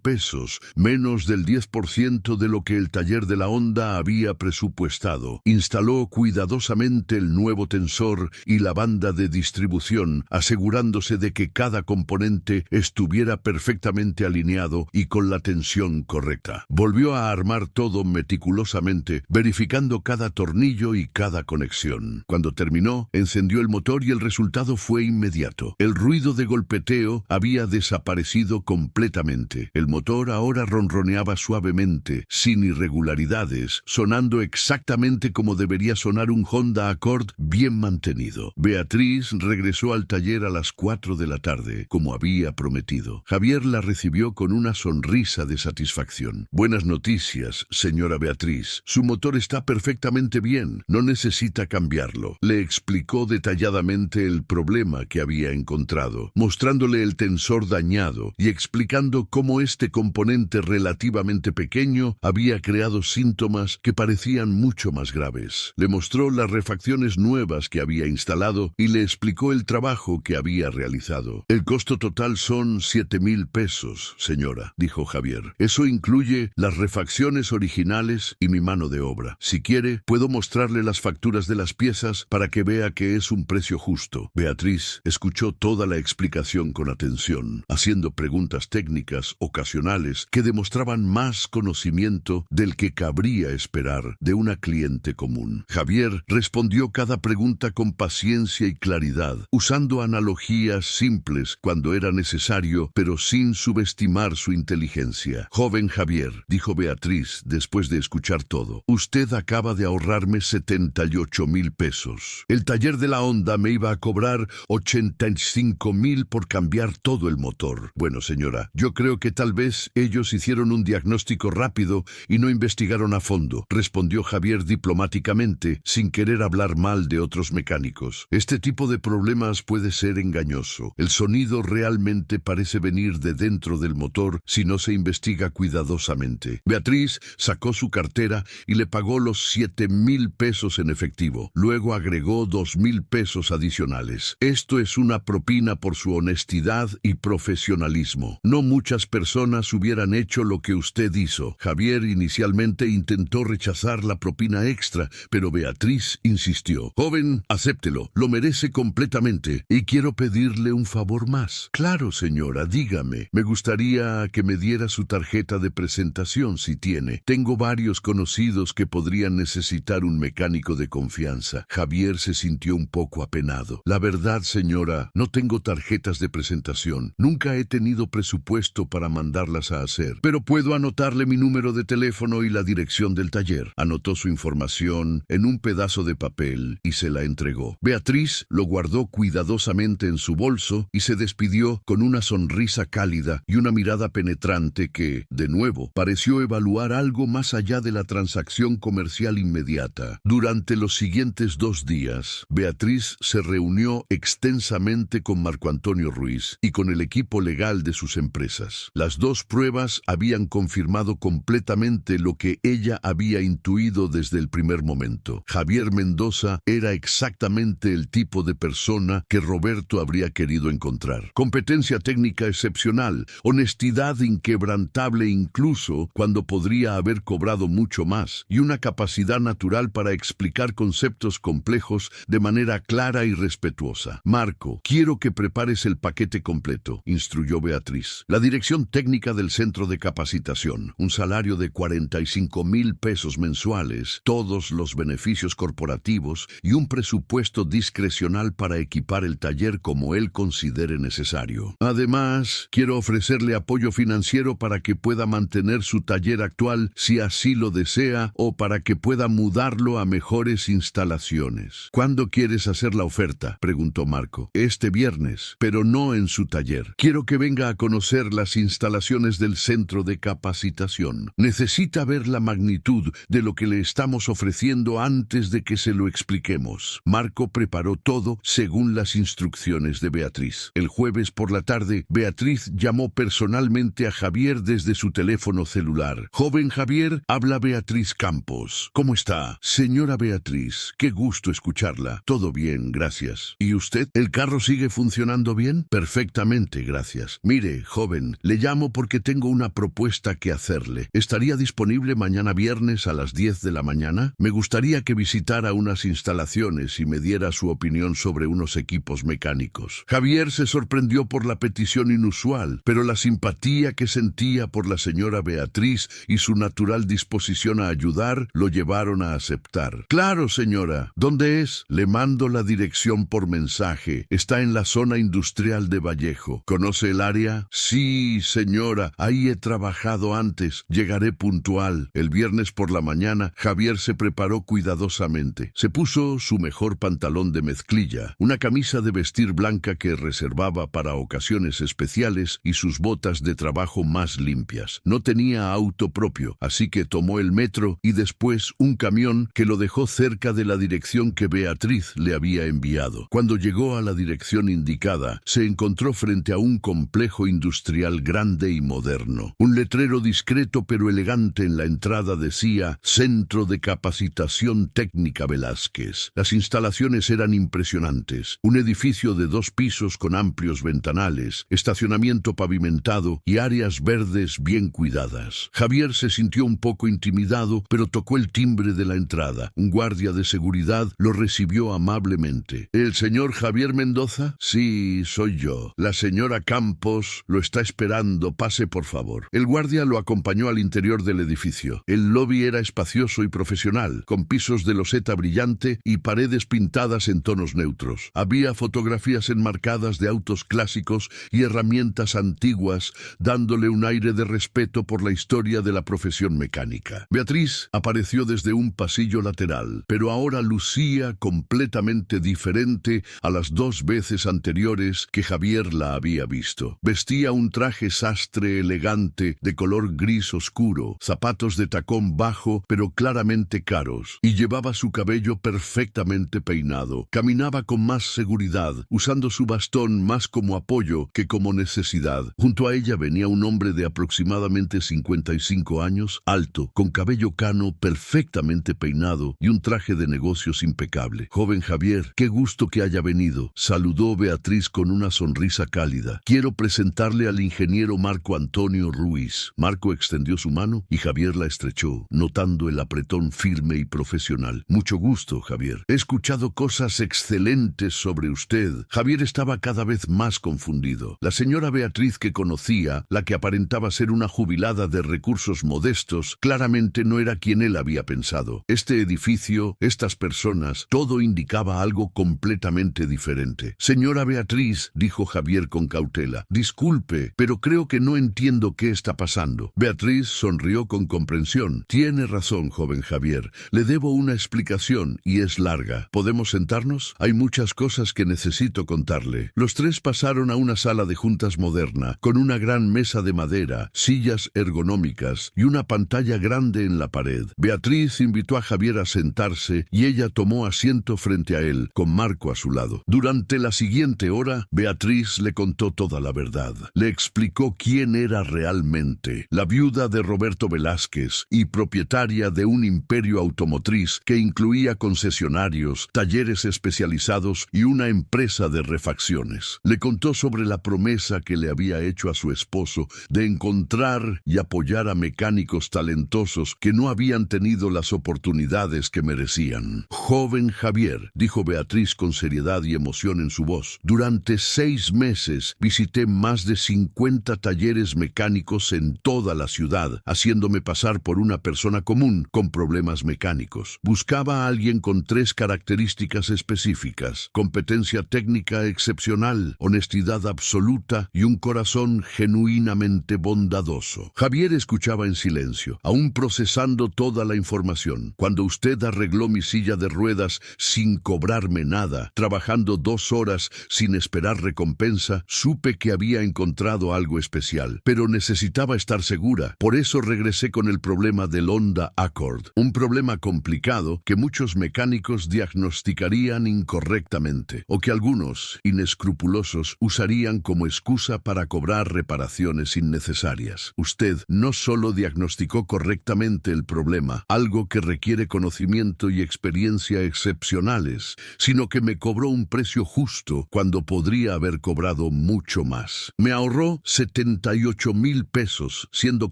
pesos, menos del 10% de lo que el taller de la Honda había presupuestado. Instaló cuidadosamente el nuevo tensor y la banda de distribución, asegurándose de que cada componente estuviera perfectamente alineado y con la tensión correcta. Volvió a armar todo meticulosamente, verificando cada tornillo y cada conexión. Cuando terminó, encendió el motor y el resultado fue inmediato. El ruido de golpeteo había desaparecido completamente. El motor ahora ronroneaba suavemente, sin irregularidades, sonando exactamente como debería sonar un Honda Accord bien mantenido. Beatriz regresó al taller a las 4 de la tarde, como había prometido. Javier la recibió con una sonrisa de satisfacción. Buenas noticias, señora Beatriz. Su motor está perfectamente bien. No necesita cambiarlo. Le explicó detalladamente el problema que había encontrado, mostrándole el tensor dañado y explicando cómo este componente relativamente pequeño había creado síntomas que parecían mucho más graves. Le mostró las refacciones nuevas que había instalado y le explicó el trabajo que había realizado. El costo total son 7.000 pesos, señora, dijo Javier. Eso incluye las refacciones originales y mi mano de obra. Si quiere, puedo mostrarle las facturas de las piezas para que vea que es un precio justo. Beatriz escuchó toda la explicación con atención, haciendo preguntas técnicas ocasionales que demostraban más conocimiento del que cabría esperar de una cliente común. Javier respondió cada pregunta con paciencia y claridad, usando analogías simples cuando era necesario, pero sin subestimar su inteligencia. Joven Javier, dijo Beatriz después de escuchar todo, usted acaba de ahorrarme 78.000 pesos. El taller de la Honda me iba a cobrar 85.000 por cambiar todo el motor. Bueno, señora, yo creo que tal vez ellos hicieron un diagnóstico rápido y no investigaron a fondo, respondió Javier diplomáticamente, sin querer hablar mal de otros mecánicos. Este tipo de problemas puede ser engañoso. El sonido realmente parece venir de dentro del motor si no se investiga cuidadosamente. Beatriz sacó su cartera y le pagó los 7.000 pesos en efectivo. Luego agregó 2.000 pesos adicionales. Esto es una propina por su honestidad y profesionalismo. No muchas personas hubieran hecho lo que usted hizo. Javier inicialmente intentó rechazar la propina extra, pero Beatriz insistió. Joven, acéptelo. Lo merece completamente. Y quiero pedirle un favor más. Claro, señora, dígame. Me gustaría que me diera su tarjeta de presentación si tiene. Tengo varios conocidos que podrían necesitar un mecánico de confianza. Javier se sintió un poco apenado. La verdad, señora, no tengo tarjetas de presentación. Nunca he tenido presupuesto para mandarlas a hacer. Pero puedo anotarle mi número de teléfono y la dirección del taller. Anotó su información en un pedazo de papel y se la entregó. Beatriz lo guardó cuidadosamente en su bolso y se despidió con una sonrisa cálida y una mirada penetrante que, de nuevo, pareció evaluar algo más allá de la transacción comercial inmediata. Durante los siguientes 2 días, Beatriz se reunió extensamente con Marco Antonio Ruiz y con el equipo legal de sus empresas. Las 2 pruebas habían confirmado completamente lo que ella había intuido desde el primer momento. Javier Mendoza era exactamente el tipo de persona que Roberto habría querido encontrar. Competencia técnica excepcional, honestidad inquebrantable incluso cuando podría haber cobrado mucho más, y una capacidad natural para explicar conceptos complejos de manera clara y respetuosa. Marco, quiero que prepares el paquete completo, instruyó Beatriz. La dirección técnica del centro de capacitación, un salario de 45.000 pesos mensuales, todos los beneficios corporativos y un presupuesto discrecional para equipar el taller como él considere necesario. Además, quiero ofrecerle apoyo financiero para que pueda mantener su taller taller actual si así lo desea o para que pueda mudarlo a mejores instalaciones. ¿Cuándo quieres hacer la oferta?, preguntó Marco. Este viernes, pero no en su taller. Quiero que venga a conocer las instalaciones del centro de capacitación. Necesita ver la magnitud de lo que le estamos ofreciendo antes de que se lo expliquemos. Marco preparó todo según las instrucciones de Beatriz. El jueves por la tarde, Beatriz llamó personalmente a Javier desde su teléfono celular. Joven Javier, habla Beatriz Campos. ¿Cómo está? Señora Beatriz, qué gusto escucharla. Todo bien, gracias. ¿Y usted? ¿El carro sigue funcionando bien? Perfectamente, gracias. Mire, joven, le llamo porque tengo una propuesta que hacerle. ¿Estaría disponible mañana viernes a las 10 de la mañana? Me gustaría que visitara unas instalaciones y me diera su opinión sobre unos equipos mecánicos. Javier se sorprendió por la petición inusual, pero la simpatía que sentía por la señora Beatriz y su natural disposición a ayudar lo llevaron a aceptar. Claro, señora. ¿Dónde es? Le mando la dirección por mensaje. Está en la zona industrial de Vallejo. ¿Conoce el área? Sí, señora. Ahí he trabajado antes. Llegaré puntual. El viernes por la mañana, Javier se preparó cuidadosamente. Se puso su mejor pantalón de mezclilla, una camisa de vestir blanca que reservaba para ocasiones especiales y sus botas de trabajo más limpias. No tenía auto propio, así que tomó el metro y después un camión que lo dejó cerca de la dirección que Beatriz le había enviado. Cuando llegó a la dirección indicada, se encontró frente a un complejo industrial grande y moderno. Un letrero discreto pero elegante en la entrada decía Centro de Capacitación Técnica Velázquez. Las instalaciones eran impresionantes. Un edificio de 2 pisos con amplios ventanales, estacionamiento pavimentado y áreas verdes bien cuidadas. Javier se sintió un poco intimidado, pero tocó el timbre de la entrada. Un guardia de seguridad lo recibió amablemente. ¿El señor Javier Mendoza? Sí, soy yo. La señora Campos lo está esperando. Pase, por favor. El guardia lo acompañó al interior del edificio. El lobby era espacioso y profesional, con pisos de loseta brillante y paredes pintadas en tonos neutros. Había fotografías enmarcadas de autos clásicos y herramientas antiguas, dándole un aire de respeto por la historia de la profesión mecánica. Beatriz apareció desde un pasillo lateral, pero ahora lucía completamente diferente a las 2 veces anteriores que Javier la había visto. Vestía un traje sastre elegante de color gris oscuro, zapatos de tacón bajo pero claramente caros, y llevaba su cabello perfectamente peinado. Caminaba con más seguridad, usando su bastón más como apoyo que como necesidad. Junto a ella venía un hombre de aproximadamente 55 años, alto, con cabello cano, perfectamente peinado y un traje de negocios impecable. Joven Javier, qué gusto que haya venido, saludó Beatriz con una sonrisa cálida. Quiero presentarle al ingeniero Marco Antonio Ruiz. Marco extendió su mano y Javier la estrechó, notando el apretón firme y profesional. Mucho gusto, Javier. He escuchado cosas excelentes sobre usted. Javier estaba cada vez más confundido. La señora Beatriz que conocía, la que aparentaba ser una jubilada de recursos modestos, claramente no era quien él había pensado. Este edificio, estas personas, todo indicaba algo completamente diferente. Señora Beatriz, dijo Javier con cautela, disculpe, pero creo que no entiendo qué está pasando. Beatriz sonrió con comprensión. Tiene razón, joven Javier. Le debo una explicación y es larga. ¿Podemos sentarnos? Hay muchas cosas que necesito contarle. Los 3 pasaron a una sala de juntas moderna, con una gran mesa de madera, sillas ergonómicas y una pantalla grande en la pared. Beatriz invitó a Javier a sentarse y ella tomó asiento frente a él, con Marco a su lado. Durante la siguiente hora, Beatriz le contó toda la verdad. Le explicó quién era realmente, la viuda de Roberto Velázquez y propietaria de un imperio automotriz que incluía concesionarios, talleres especializados y una empresa de refacciones. Le contó sobre la promesa que le había hecho a su esposo de encontrar y apoyar a mecánicos talentosos que no habían tenido las oportunidades que merecían. Joven Javier, dijo Beatriz con seriedad y emoción en su voz, durante 6 meses visité más de 50 talleres mecánicos en toda la ciudad, haciéndome pasar por una persona común con problemas mecánicos. Buscaba a alguien con 3 características específicas: competencia técnica excepcional, honestidad absoluta y un corazón genuinamente bondadoso. Javier escuchó escuchaba en silencio, aún procesando toda la información. Cuando usted arregló mi silla de ruedas sin cobrarme nada, trabajando 2 horas sin esperar recompensa, supe que había encontrado algo especial, pero necesitaba estar segura. Por eso regresé con el problema del Honda Accord, un problema complicado que muchos mecánicos diagnosticarían incorrectamente, o que algunos, inescrupulosos, usarían como excusa para cobrar reparaciones innecesarias. Usted no solo diagnosticó correctamente el problema, algo que requiere conocimiento y experiencia excepcionales, sino que me cobró un precio justo cuando podría haber cobrado mucho más. Me ahorró 78,000 pesos, siendo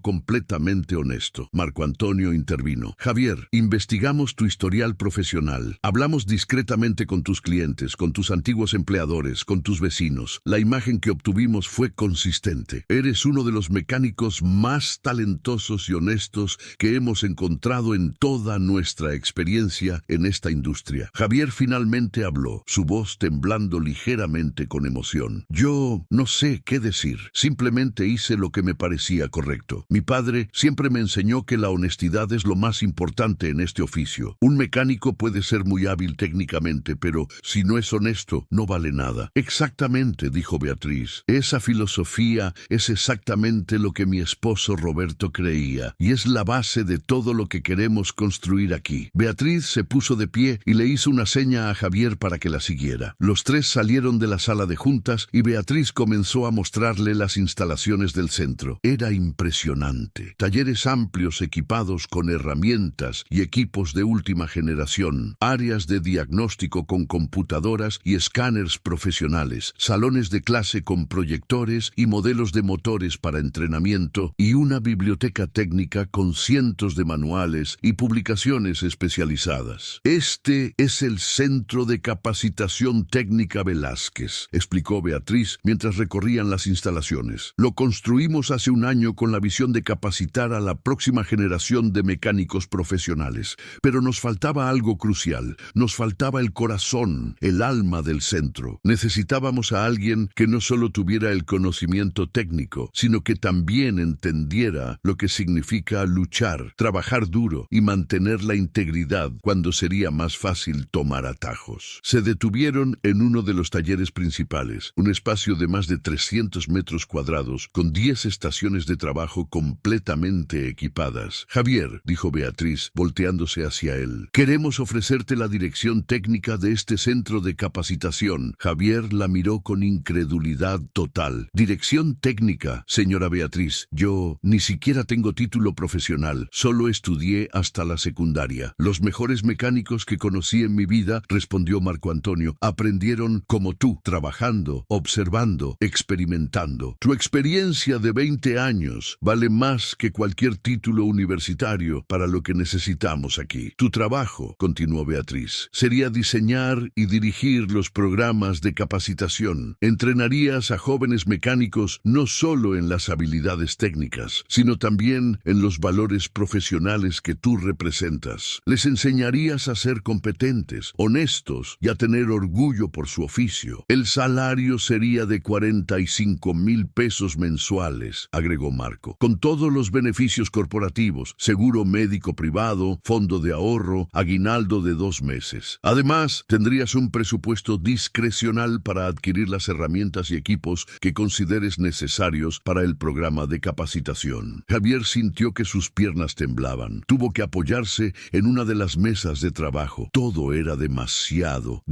completamente honesto. Marco Antonio intervino. Javier, investigamos tu historial profesional. Hablamos discretamente con tus clientes, con tus antiguos empleadores, con tus vecinos. La imagen que obtuvimos fue consistente. Eres uno de los mecánicos más talentosos y honestos que hemos encontrado en toda nuestra experiencia en esta industria. Javier finalmente habló, su voz temblando ligeramente con emoción. Yo no sé qué decir. Simplemente hice lo que me parecía correcto. Mi padre siempre me enseñó que la honestidad es lo más importante en este oficio. Un mecánico puede ser muy hábil técnicamente, pero si no es honesto, no vale nada. Exactamente, dijo Beatriz. Esa filosofía es exactamente lo que mi esposo Roberto creía, y es la base de todo lo que queremos construir aquí. Beatriz se puso de pie y le hizo una seña a Javier para que la siguiera. Los tres salieron de la sala de juntas y Beatriz comenzó a mostrarle las instalaciones del centro. Era impresionante. Talleres amplios equipados con herramientas y equipos de última generación, áreas de diagnóstico con computadoras y escáneres profesionales, salones de clase con proyectores y modelos de motores para entrenamiento y una biblioteca técnica con cientos de manuales y publicaciones especializadas. Este es el Centro de Capacitación Técnica Velázquez, explicó Beatriz mientras recorrían las instalaciones. Lo construimos hace un año con la visión de capacitar a la próxima generación de mecánicos profesionales, pero nos faltaba algo crucial. Nos faltaba el corazón, el alma del centro. Necesitábamos a alguien que no solo tuviera el conocimiento técnico, sino que también entendiera lo que significa luchar, trabajar duro y mantener la integridad cuando sería más fácil tomar atajos. Se detuvieron en uno de los talleres principales, un espacio de más de 300 metros cuadrados, con 10 estaciones de trabajo completamente equipadas. Javier, dijo Beatriz, volteándose hacia él, queremos ofrecerte la dirección técnica de este centro de capacitación. Javier la miró con incredulidad total. Dirección técnica, señora Beatriz. Yo ni siquiera tengo título profesional, solo estudié hasta la secundaria. Los mejores mecánicos que conocí en mi vida, respondió Marco Antonio, aprendieron como tú, trabajando, observando, experimentando. Tu experiencia de 20 años vale más que cualquier título universitario para lo que necesitamos aquí. Tu trabajo, continuó Beatriz, sería diseñar y dirigir los programas de capacitación. Entrenarías a jóvenes mecánicos no solo en las habilidades técnicas, sino también en los valores profesionales que tú representas. Les enseñarías a ser competentes, honestos y a tener orgullo por su oficio. El salario sería de 45,000 pesos mensuales, agregó Marco, con todos los beneficios corporativos, seguro médico privado, fondo de ahorro, aguinaldo de 2 meses. Además, tendrías un presupuesto discrecional para adquirir las herramientas y equipos que consideres necesarios para el programa de capacitación. Javier sintió que sus piernas temblaban. Tuvo que apoyarse en una de las mesas de trabajo. Todo era demasiado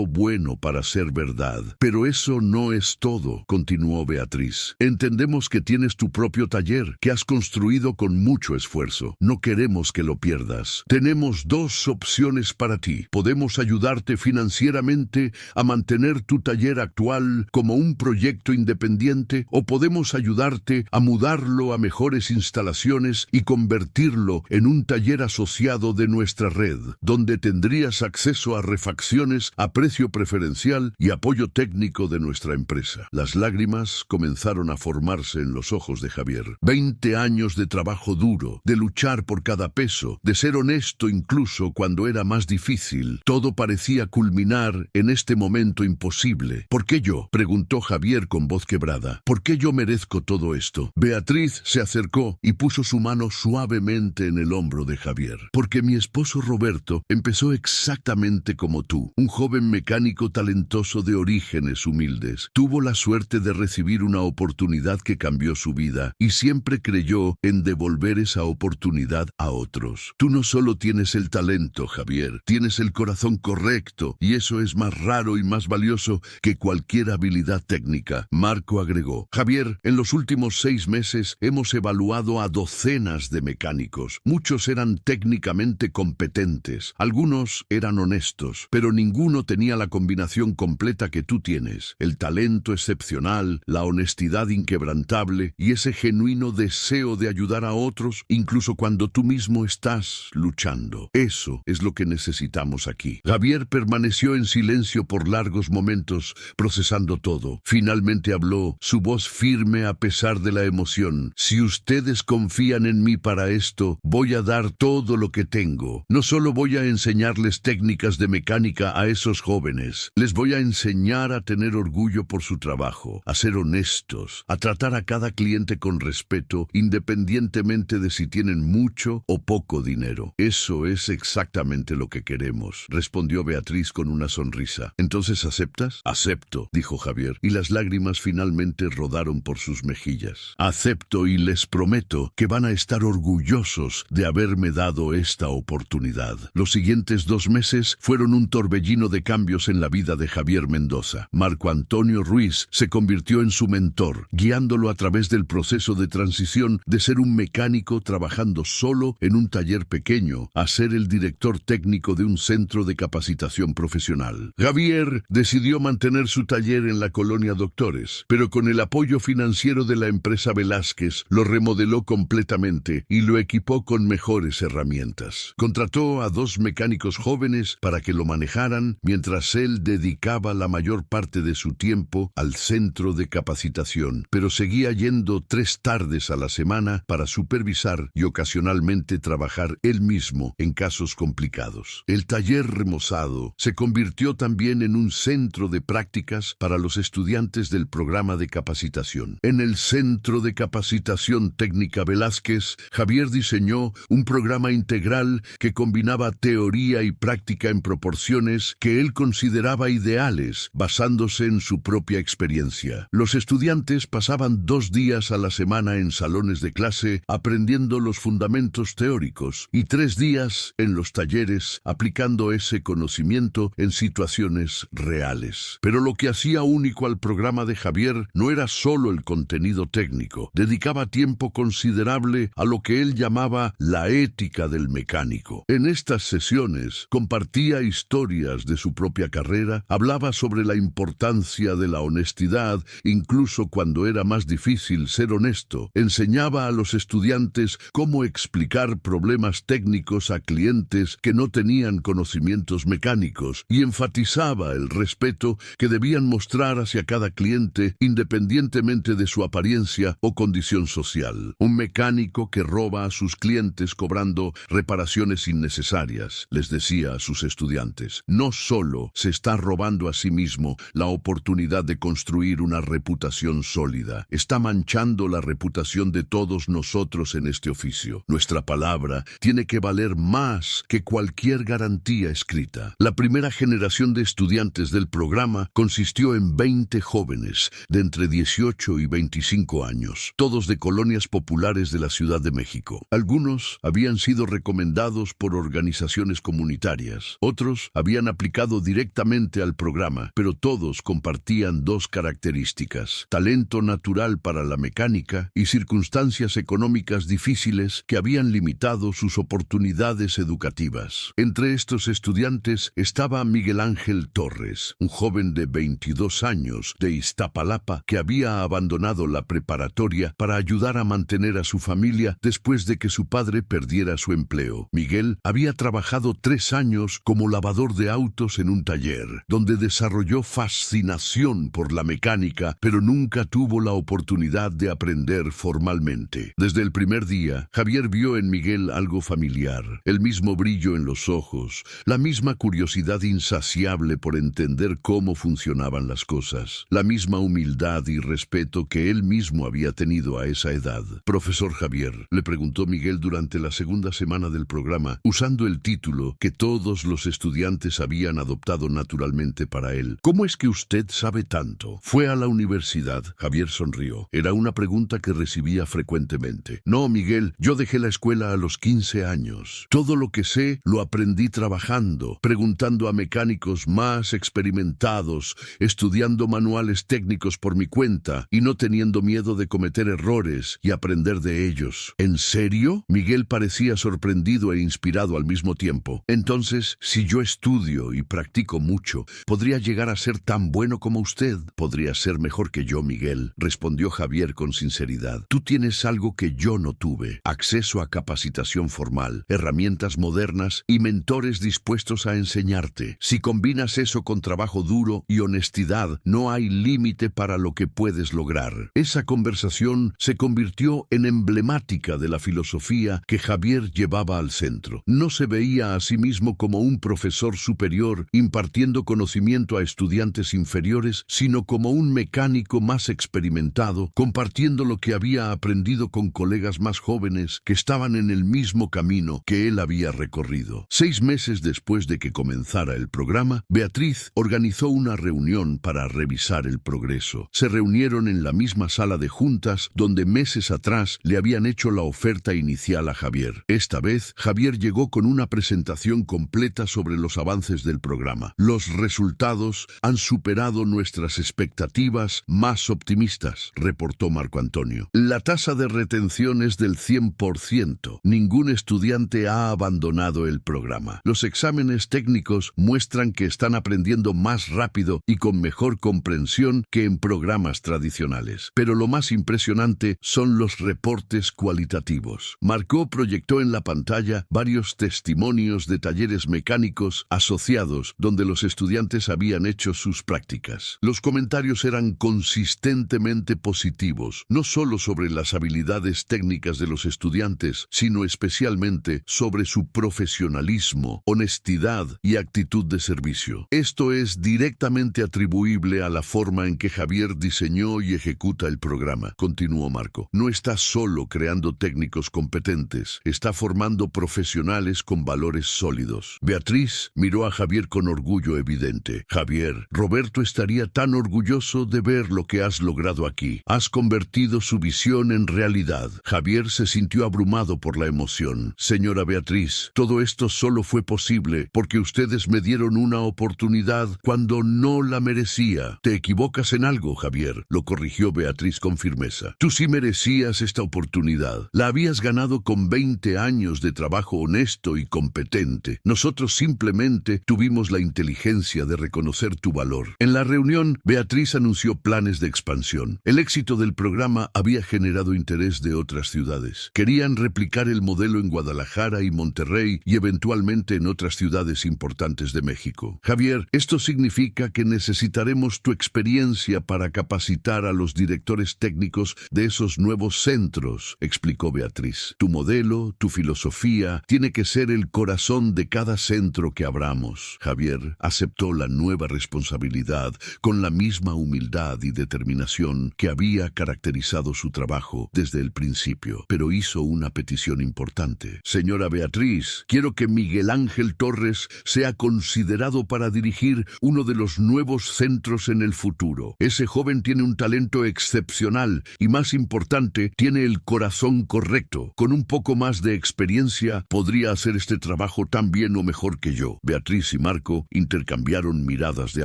bueno para ser verdad. Pero eso no es todo, continuó Beatriz. Entendemos que tienes tu propio taller, que has construido con mucho esfuerzo. No queremos que lo pierdas. Tenemos 2 opciones para ti. Podemos ayudarte financieramente a mantener tu taller actual como un proyecto independiente, o podemos ayudarte a mudarlo a mejores instalaciones y convertirlo en un taller asociado de nuestra red, donde tendrías acceso a refacciones a precio preferencial y apoyo técnico de nuestra empresa. Las lágrimas comenzaron a formarse en los ojos de Javier. 20 años de trabajo duro, de luchar por cada peso, de ser honesto incluso cuando era más difícil. Todo parecía culminar en este momento imposible. ¿Por qué yo?, preguntó Javier con voz quebrada. ¿Por qué yo merezco todo esto? Beatriz Beatriz se acercó y puso su mano suavemente en el hombro de Javier. Porque mi esposo Roberto empezó exactamente como tú, un joven mecánico talentoso de orígenes humildes. Tuvo la suerte de recibir una oportunidad que cambió su vida y siempre creyó en devolver esa oportunidad a otros. Tú no solo tienes el talento, Javier, tienes el corazón correcto y eso es más raro y más valioso que cualquier habilidad técnica. Marco agregó: Javier, en los últimos 6 meses hemos evaluado a docenas de mecánicos. Muchos eran técnicamente competentes, algunos eran honestos, pero ninguno tenía la combinación completa que tú tienes: el talento excepcional, la honestidad inquebrantable y ese genuino deseo de ayudar a otros, incluso cuando tú mismo estás luchando. Eso es lo que necesitamos aquí. Javier permaneció en silencio por largos momentos, procesando todo. Finalmente habló, su voz firme a pesar de la emoción. Si ustedes confían en mí para esto, voy a dar todo lo que tengo. No solo voy a enseñarles técnicas de mecánica a esos jóvenes, les voy a enseñar a tener orgullo por su trabajo, a ser honestos, a tratar a cada cliente con respeto, independientemente de si tienen mucho o poco dinero. Eso es exactamente lo que queremos, respondió Beatriz con una sonrisa. ¿Entonces aceptas? Acepto, dijo Javier, y las lágrimas finalmente rodaron por sus mejillas. Acepto y les prometo que van a estar orgullosos de haberme dado esta oportunidad. Los siguientes 2 meses fueron un torbellino de cambios en la vida de Javier Mendoza. Marco Antonio Ruiz se convirtió en su mentor, guiándolo a través del proceso de transición de ser un mecánico trabajando solo en un taller pequeño a ser el director técnico de un centro de capacitación profesional. Javier decidió mantener su taller en la colonia Doctores, pero con el apoyo financiero de la empresa Velázquez lo remodeló completamente y lo equipó con mejores herramientas. Contrató a 2 mecánicos jóvenes para que lo manejaran mientras él dedicaba la mayor parte de su tiempo al centro de capacitación, pero seguía yendo 3 tardes a la semana para supervisar y ocasionalmente trabajar él mismo en casos complicados. El taller remozado se convirtió también en un centro de prácticas para los estudiantes del programa de capacitación. En el Centro de Capacitación Técnica Velázquez, Javier diseñó un programa integral que combinaba teoría y práctica en proporciones que él consideraba ideales, basándose en su propia experiencia. Los estudiantes pasaban 2 días a la semana en salones de clase aprendiendo los fundamentos teóricos y 3 días en los talleres aplicando ese conocimiento en situaciones reales. Pero lo que hacía único al programa de Javier no era solo el contenido técnico. Dedicaba tiempo considerable a lo que él llamaba la ética del mecánico. En estas sesiones compartía historias de su propia carrera, hablaba sobre la importancia de la honestidad, incluso cuando era más difícil ser honesto. Enseñaba a los estudiantes cómo explicar problemas técnicos a clientes que no tenían conocimientos mecánicos y enfatizaba el respeto que debían mostrar hacia cada cliente independientemente de su apariencia o condición social. Un mecánico que roba a sus clientes cobrando reparaciones innecesarias, les decía a sus estudiantes, no solo se está robando a sí mismo la oportunidad de construir una reputación sólida, está manchando la reputación de todos nosotros en este oficio. Nuestra palabra tiene que valer más que cualquier garantía escrita. La primera generación de estudiantes del programa consistió en 20 jóvenes de entre 18 y 25 años, todos de colonias populares de la Ciudad de México. Algunos habían sido recomendados por organizaciones comunitarias, otros habían aplicado directamente al programa, pero todos compartían 2 características: talento natural para la mecánica y circunstancias económicas difíciles que habían limitado sus oportunidades educativas. Entre estos estudiantes estaba Miguel Ángel Torres, un joven de 22 años de Iztapalapa que había abandonado la preparatoria para ayudar a mantener a su familia después de que su padre perdiera su empleo. Miguel había trabajado 3 años como lavador de autos en un taller, donde desarrolló fascinación por la mecánica, pero nunca tuvo la oportunidad de aprender formalmente. Desde el primer día, Javier vio en Miguel algo familiar, el mismo brillo en los ojos, la misma curiosidad insaciable por entender cómo funcionaban las cosas, la misma humildad y respeto que él mismo había tenido a esa edad? Profesor Javier, le preguntó Miguel durante la segunda semana del programa, usando el título que todos los estudiantes habían adoptado naturalmente para él. ¿Cómo es que usted sabe tanto? ¿Fue a la universidad? Javier sonrió. Era una pregunta que recibía frecuentemente. No, Miguel, yo dejé la escuela a los 15 años. Todo lo que sé lo aprendí trabajando, preguntando a mecánicos más experimentados, estudiando manuales técnicos por mi cuenta y no teniendo miedo de cometer errores y aprender de ellos. ¿En serio? Miguel parecía sorprendido e inspirado al mismo tiempo. Entonces, si yo estudio y practico mucho, ¿podría llegar a ser tan bueno como usted? Podría ser mejor que yo, Miguel, respondió Javier con sinceridad. Tú tienes algo que yo no tuve: acceso a capacitación formal, herramientas modernas y mentores dispuestos a enseñarte. Si combinas eso con trabajo duro y honestidad, no hay límite para lo que puedes lograr. Esa conversación se convirtió en emblemática de la filosofía que Javier llevaba al centro. No se veía a sí mismo como un profesor superior impartiendo conocimiento a estudiantes inferiores, sino como un mecánico más experimentado, compartiendo lo que había aprendido con colegas más jóvenes que estaban en el mismo camino que él había recorrido. 6 meses después de que comenzara el programa, Beatriz organizó una reunión para revisar el progreso. Se reunieron en la misma sala de juntas donde meses atrás le habían hecho la oferta inicial a Javier. Esta vez, Javier llegó con una presentación completa sobre los avances del programa. Los resultados han superado nuestras expectativas más optimistas, reportó Marco Antonio. La tasa de retención es del 100%. Ningún estudiante ha abandonado el programa. Los exámenes técnicos muestran que están aprendiendo más rápido y con mejor comprensión que en programas tradicionales. Pero lo más impresionante son los reportes cualitativos. Marco proyectó en la pantalla varios testimonios de talleres mecánicos asociados donde los estudiantes habían hecho sus prácticas. Los comentarios eran consistentemente positivos, no solo sobre las habilidades técnicas de los estudiantes, sino especialmente sobre su profesionalismo, honestidad y actitud de servicio. Esto es directamente atribuible a la forma en que Javier diseñó y ejecuta el programa, continuó Marco. No está solo creando técnicos competentes, está formando profesionales con valores sólidos. Beatriz miró a Javier con orgullo evidente. Javier, Roberto estaría tan orgulloso de ver lo que has logrado aquí. Has convertido su visión en realidad. Javier se sintió abrumado por la emoción. Señora Beatriz, todo esto solo fue posible porque ustedes me dieron una oportunidad cuando no la merecía. Te equivocas en algo, Javier, lo corrigió Beatriz con firmeza. Tú sí merecías esta oportunidad. La habías ganado con 20 años de trabajo honesto y competente. Nosotros simplemente tuvimos la inteligencia de reconocer tu valor. En la reunión, Beatriz anunció planes de expansión. El éxito del programa había generado interés de otras ciudades. Querían replicar el modelo en Guadalajara y Monterrey y eventualmente en otras ciudades importantes de México. Javier, esto significa que necesitaremos tu experiencia para capacitar a los directores técnicos de esos nuevos centros, explicó Beatriz. Tu modelo, tu filosofía, tiene que ser el corazón de cada centro que abramos. Javier aceptó la nueva responsabilidad con la misma humildad y determinación que había caracterizado su trabajo desde el principio, pero hizo una petición importante. Señora Beatriz, quiero que Miguel Ángel Torres sea considerado para dirigir uno de los nuevos centros en el futuro. Ese joven tiene un talento excepcional y, más importante, tiene el corazón correcto. Con un poco más de experiencia, podría hacer este trabajo tan bien o mejor que yo. Beatriz y Marco intercambiaron miradas de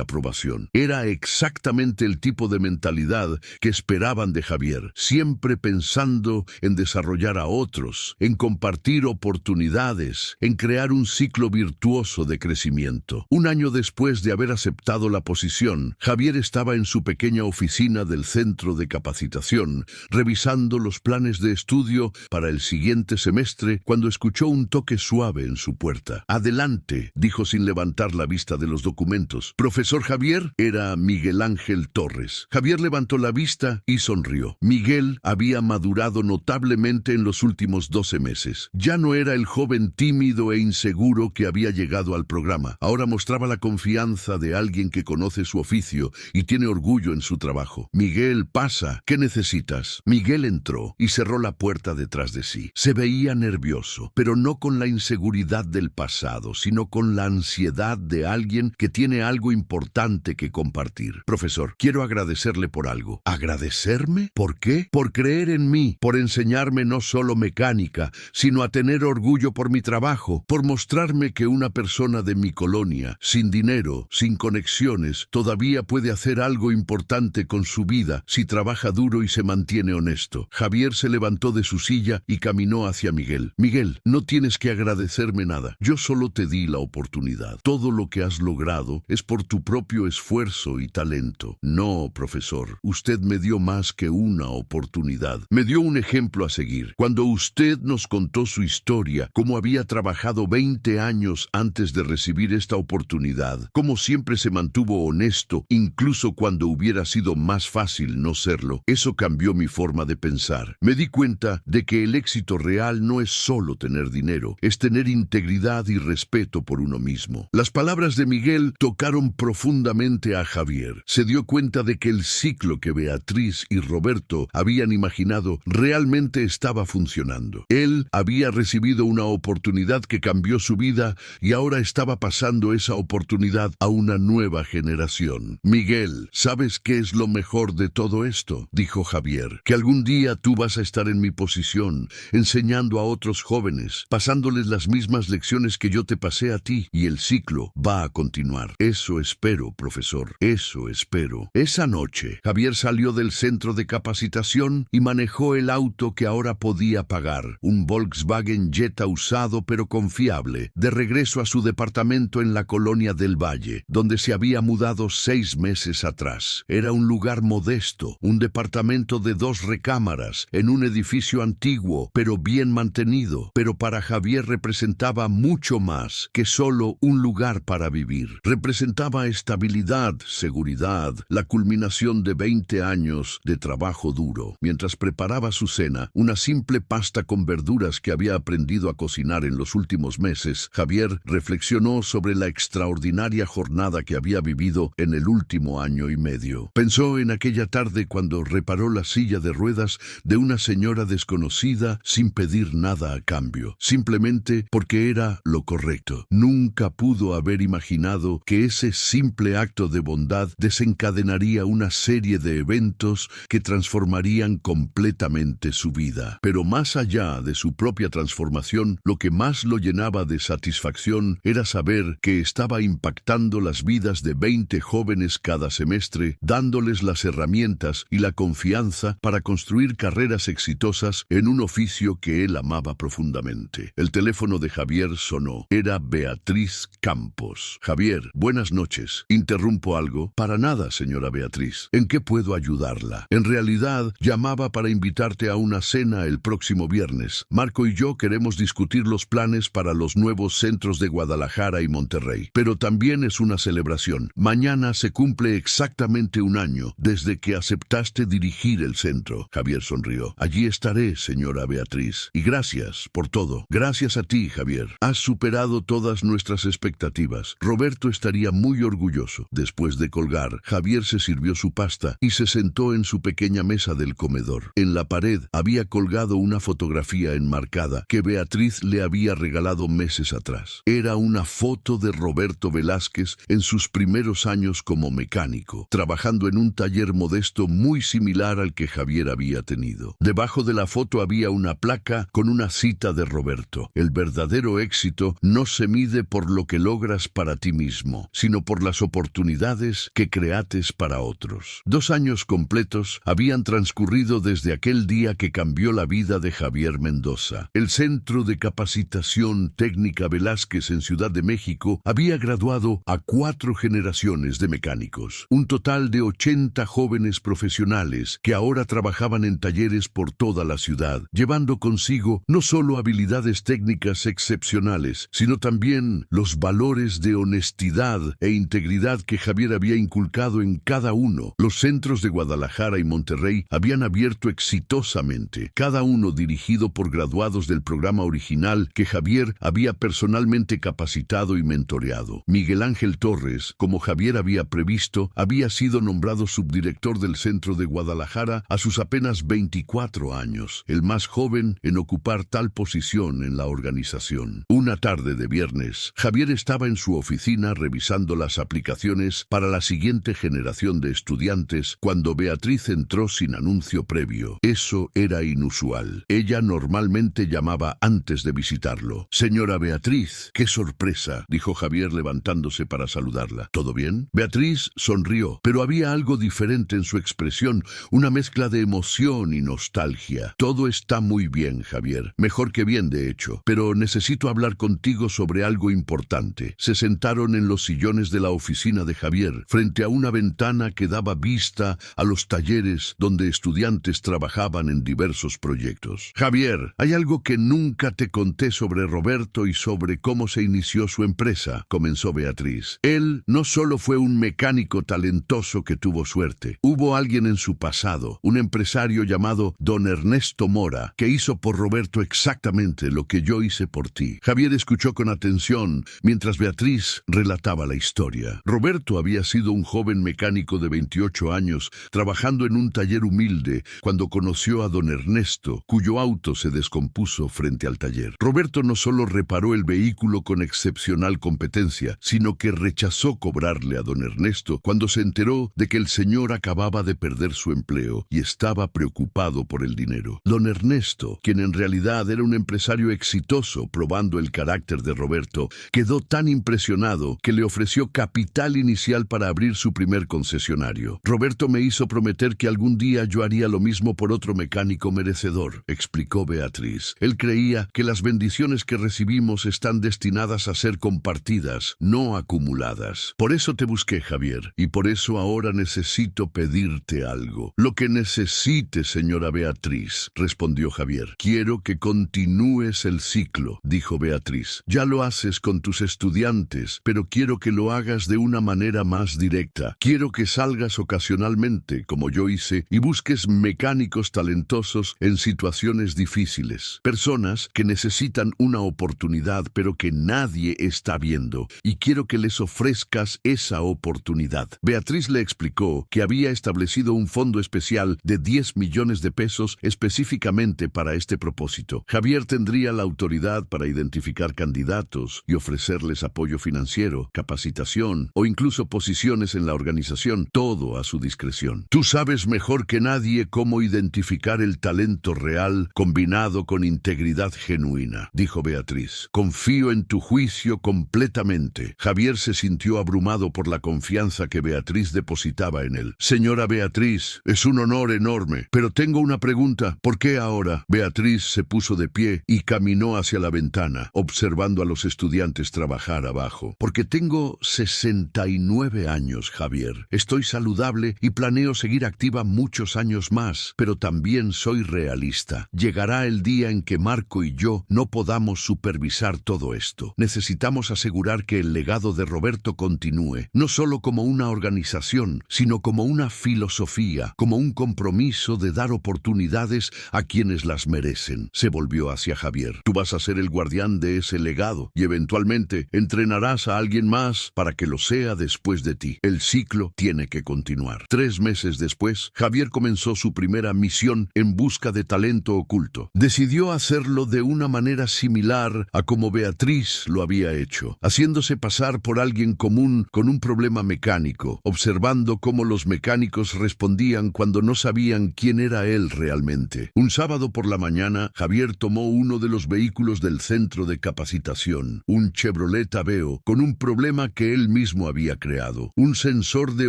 aprobación. Era exactamente el tipo de mentalidad que esperaban de Javier, siempre pensando en desarrollar a otros, en compartir oportunidades, en crear un ciclo virtuoso de crecimiento. Un año después de haber aceptado la posición, Javier estaba en su pequeña oficina del centro de capacitación, revisando los planes de estudio para el siguiente semestre, cuando escuchó un toque suave en su puerta. Adelante, dijo sin levantar la vista de los documentos. Profesor Javier, era Miguel Ángel Torres. Javier levantó la vista y sonrió. Miguel había madurado notablemente en los últimos 12 meses. Ya no era el joven tímido e inseguro que había llegado al programa. Ahora mostraba la confianza de alguien que conoce su oficio y tiene orgullo en su trabajo. Miguel, pasa. ¿Qué necesitas? gracias. Miguel entró y cerró la puerta detrás de sí. Se veía nervioso, pero no con la inseguridad del pasado, sino con la ansiedad de alguien que tiene algo importante que compartir. Profesor, quiero agradecerle por algo. ¿Agradecerme? ¿Por qué? Por creer en mí, por enseñarme no solo mecánica, sino a tener orgullo por mi trabajo, por mostrarme que una persona de mi colonia, sin dinero, sin conexiones, todavía puede hacer algo importante con su vida si trabaja duro y se mantiene honesto. Javier se levantó de su silla y caminó hacia Miguel. Miguel, no tienes que agradecerme nada. Yo solo te di la oportunidad. Todo lo que has logrado es por tu propio esfuerzo y talento. No, profesor, usted me dio más que una oportunidad. Me dio un ejemplo a seguir. Cuando usted nos contó su historia, cómo había trabajado 20 años antes de recibir esta oportunidad, cómo siempre se mantuvo honesto, incluso cuando hubiera sido más fácil no serlo, eso cambió mi forma de pensar. Me di cuenta de que el éxito real no es solo tener dinero, es tener integridad y respeto por uno mismo. Las palabras de Miguel tocaron profundamente a Javier. Se dio cuenta de que el ciclo que Beatriz y Roberto habían imaginado realmente estaba funcionando. Él había recibido una oportunidad que cambió su vida y ahora estaba pasando esa oportunidad a una nueva generación. Miguel, ¿sabes qué es lo mejor de todo esto?, dijo Javier. Que algún día tú vas a estar en mi posición, enseñando a otros jóvenes, pasándoles las mismas lecciones que yo te pasé a ti, y el ciclo va a continuar. Eso espero, profesor. Eso espero. Esa noche, Javier salió del centro de capacitación y manejó el auto que ahora podía pagar, un Volkswagen Jetta usado pero confiable, de regreso a su departamento en la colonia del Valle, donde se había mudado 6 meses atrás. Era un lugar modesto, un departamento de 2 recámaras, en un edificio antiguo, pero bien mantenido. Pero para Javier representaba mucho más que solo un lugar para vivir. Representaba estabilidad, seguridad, la culminación de 20 años de trabajo duro. Mientras preparaba su cena, una simple pasta con verduras que había aprendido a cocinar en los últimos meses, Javier reflexionó sobre la extraordinaria jornada que había vivido en el último año y medio. Pensó en aquella tarde cuando reparó la silla de ruedas de una señora desconocida sin pedir nada a cambio, simplemente porque era lo correcto. Nunca pudo haber imaginado que ese simple acto de bondad desencadenaría una serie de eventos que transformarían completamente su vida. Pero más allá de su propia transformación, lo que más lo llenaba de satisfacción era saber que estaba impactando las vidas de 20 jóvenes cada semestre, dándoles las herramientas y la confianza para construir carreras exitosas en un oficio que él amaba profundamente. El teléfono de Javier sonó. Era Beatriz Campos. Javier, buenas noches. ¿Interrumpo algo? Para nada, señora Beatriz. ¿En qué puedo ayudarla? En realidad, llamaba para invitarte a una cena el próximo viernes. Marco y yo queremos discutir los planes para los nuevos centros de Guadalajara y Monterrey. Pero también es una celebración. Mañana se cumple exactamente 1 año desde que aceptaste dirigir el centro. Javier sonrió. Allí estaré, señora Beatriz. Y gracias por todo. Gracias a ti, Javier. Has superado todas nuestras expectativas. Roberto estaría muy orgulloso. Después de colgar, Javier se sirvió su pasta y se sentó en su pequeña mesa del comedor. En la pared había colgado una fotografía enmarcada que Beatriz le había regalado meses atrás. Era una foto de Roberto Velázquez en sus primeros años como mecánico, trabajando en un taller modesto muy similar al que Javier había tenido. Debajo de la foto había una placa con una cita de Roberto. El verdadero éxito no se mide por lo que logras para ti mismo, sino por las oportunidades que creates para otros. 2 años completos habían transcurrido desde aquel día que cambió la vida de Javier Mendoza. El Centro de Capacitación Técnica Velázquez en Ciudad de México había graduado a 4 generaciones de mecánicos, un total de 80 jóvenes profesionales que ahora trabajaban en talleres por toda la ciudad, llevando consigo no solo habilidades técnicas excepcionales, sino también los valores de honestidad e integridad que Javier había inculcado en cada uno. Los centros de Guadalajara y Monterrey habían abierto exitosamente, cada uno dirigido por graduados del programa original que Javier había personalmente capacitado y mentoreado. Miguel Ángel Torres, como Javier había previsto, había sido nombrado subdirector del centro de Guadalajara a sus apenas 24 años, el más joven en ocupar tal posición en la organización. Una tarde de viernes, Javier estaba en su oficina revisando las aplicaciones para la siguiente generación de estudiantes cuando Beatriz entró sin anuncio previo. Eso era inusual. Ella normalmente llamaba antes de visitarlo. «Señora Beatriz, qué sorpresa», dijo Javier levantándose para saludarla. «¿Todo bien?» Beatriz sonrió, pero había algo diferente en su expresión, una mezcla de emoción y nostalgia. «Todo está muy bien, Javier. Mejor que bien, de hecho. Pero necesito hablar contigo sobre algo importante». Se sentaron en los sillones de la oficina de Javier, frente a una ventana que daba vista a los talleres donde estudiantes trabajaban en diversos proyectos. «Javier, hay algo que nunca te conté sobre Roberto y sobre cómo se inició su empresa», comenzó Beatriz. «Él no solo fue un mecánico talentoso que tuvo suerte. Hubo alguien en su pasado, un empresario llamado Don Ernesto Mora, que hizo por Roberto exactamente lo que yo hice por ti». Javier escuchó con atención mientras Beatriz relataba la historia. Roberto había sido un joven mecánico de 28 años, trabajando en un taller humilde, cuando conoció a Don Ernesto, cuyo auto se descompuso frente al taller. Roberto no solo reparó el vehículo con excepcional competencia, sino que rechazó cobrarle a Don Ernesto cuando se enteró de que el señor acababa de perder su empleo y estaba preocupado por el dinero. Don Ernesto, quien en realidad era un empresario exitoso probando el carácter de Roberto, quedó tan impresionado que le ofreció capital inicial para abrir su primer concesionario. «Roberto me hizo prometer que algún día yo haría lo mismo por otro mecánico merecedor», explicó Beatriz. «Él creía que las bendiciones que recibimos están destinadas a ser compartidas, no acumuladas. Por eso te busqué, Javier, y por eso ahora necesito pedirte algo». «Lo que necesite, señora Beatriz», respondió Javier. «Quiero que continúes el ciclo», dijo Beatriz. «Ya lo haces con tus estudiantes, pero quiero que lo hagas de una manera más directa. Quiero que salgas ocasionalmente, como yo hice, y busques mecánicos talentosos en situaciones difíciles. Personas que necesitan una oportunidad, pero que nadie está viendo. Y quiero que les ofrezcas esa oportunidad». Beatriz le explicó que había establecido un fondo especial de 10 millones de pesos específicamente para este propósito. Javier tendría la autoridad para identificar candidatos y ofrecerles apoyo financiero, capacitación o incluso posiciones en la organización, todo a su discreción. «Tú sabes mejor que nadie cómo identificar el talento real combinado con integridad genuina», dijo Beatriz. «Confío en tu juicio completamente». Javier se sintió abrumado por la confianza que Beatriz depositaba en él. «Señora Beatriz, es un honor enorme, pero tengo una pregunta. ¿Por qué ahora?» Beatriz se puso de pie y caminó hacia la ventana, observando a los estudiantes trabajar abajo. «Porque tengo 69 años, Javier. Estoy saludable y planeo seguir activa muchos años más, pero también soy realista. Llegará el día en que Marco y yo no podamos supervisar todo esto. Necesitamos asegurar que el legado de Roberto continúe, no solo como una organización, sino como una filosofía, como un compromiso de dar oportunidades a quienes las merecen». Se volvió hacia Javier. «Tú vas a ser el guardián de ese legado y eventualmente entrenarás a alguien más para que lo sea después de ti. El ciclo tiene que continuar». 3 meses después, Javier comenzó su primera misión en busca de talento oculto. Decidió hacerlo de una manera similar a como Beatriz lo había hecho, haciéndose pasar por alguien común con un problema mecánico, observando cómo los mecánicos respondían cuando no sabían quién era él realmente. Un sábado por la mañana, Javier tomó uno de los vehículos del centro de capacitación, un Chevrolet Aveo, con un problema que él mismo había creado, un sensor de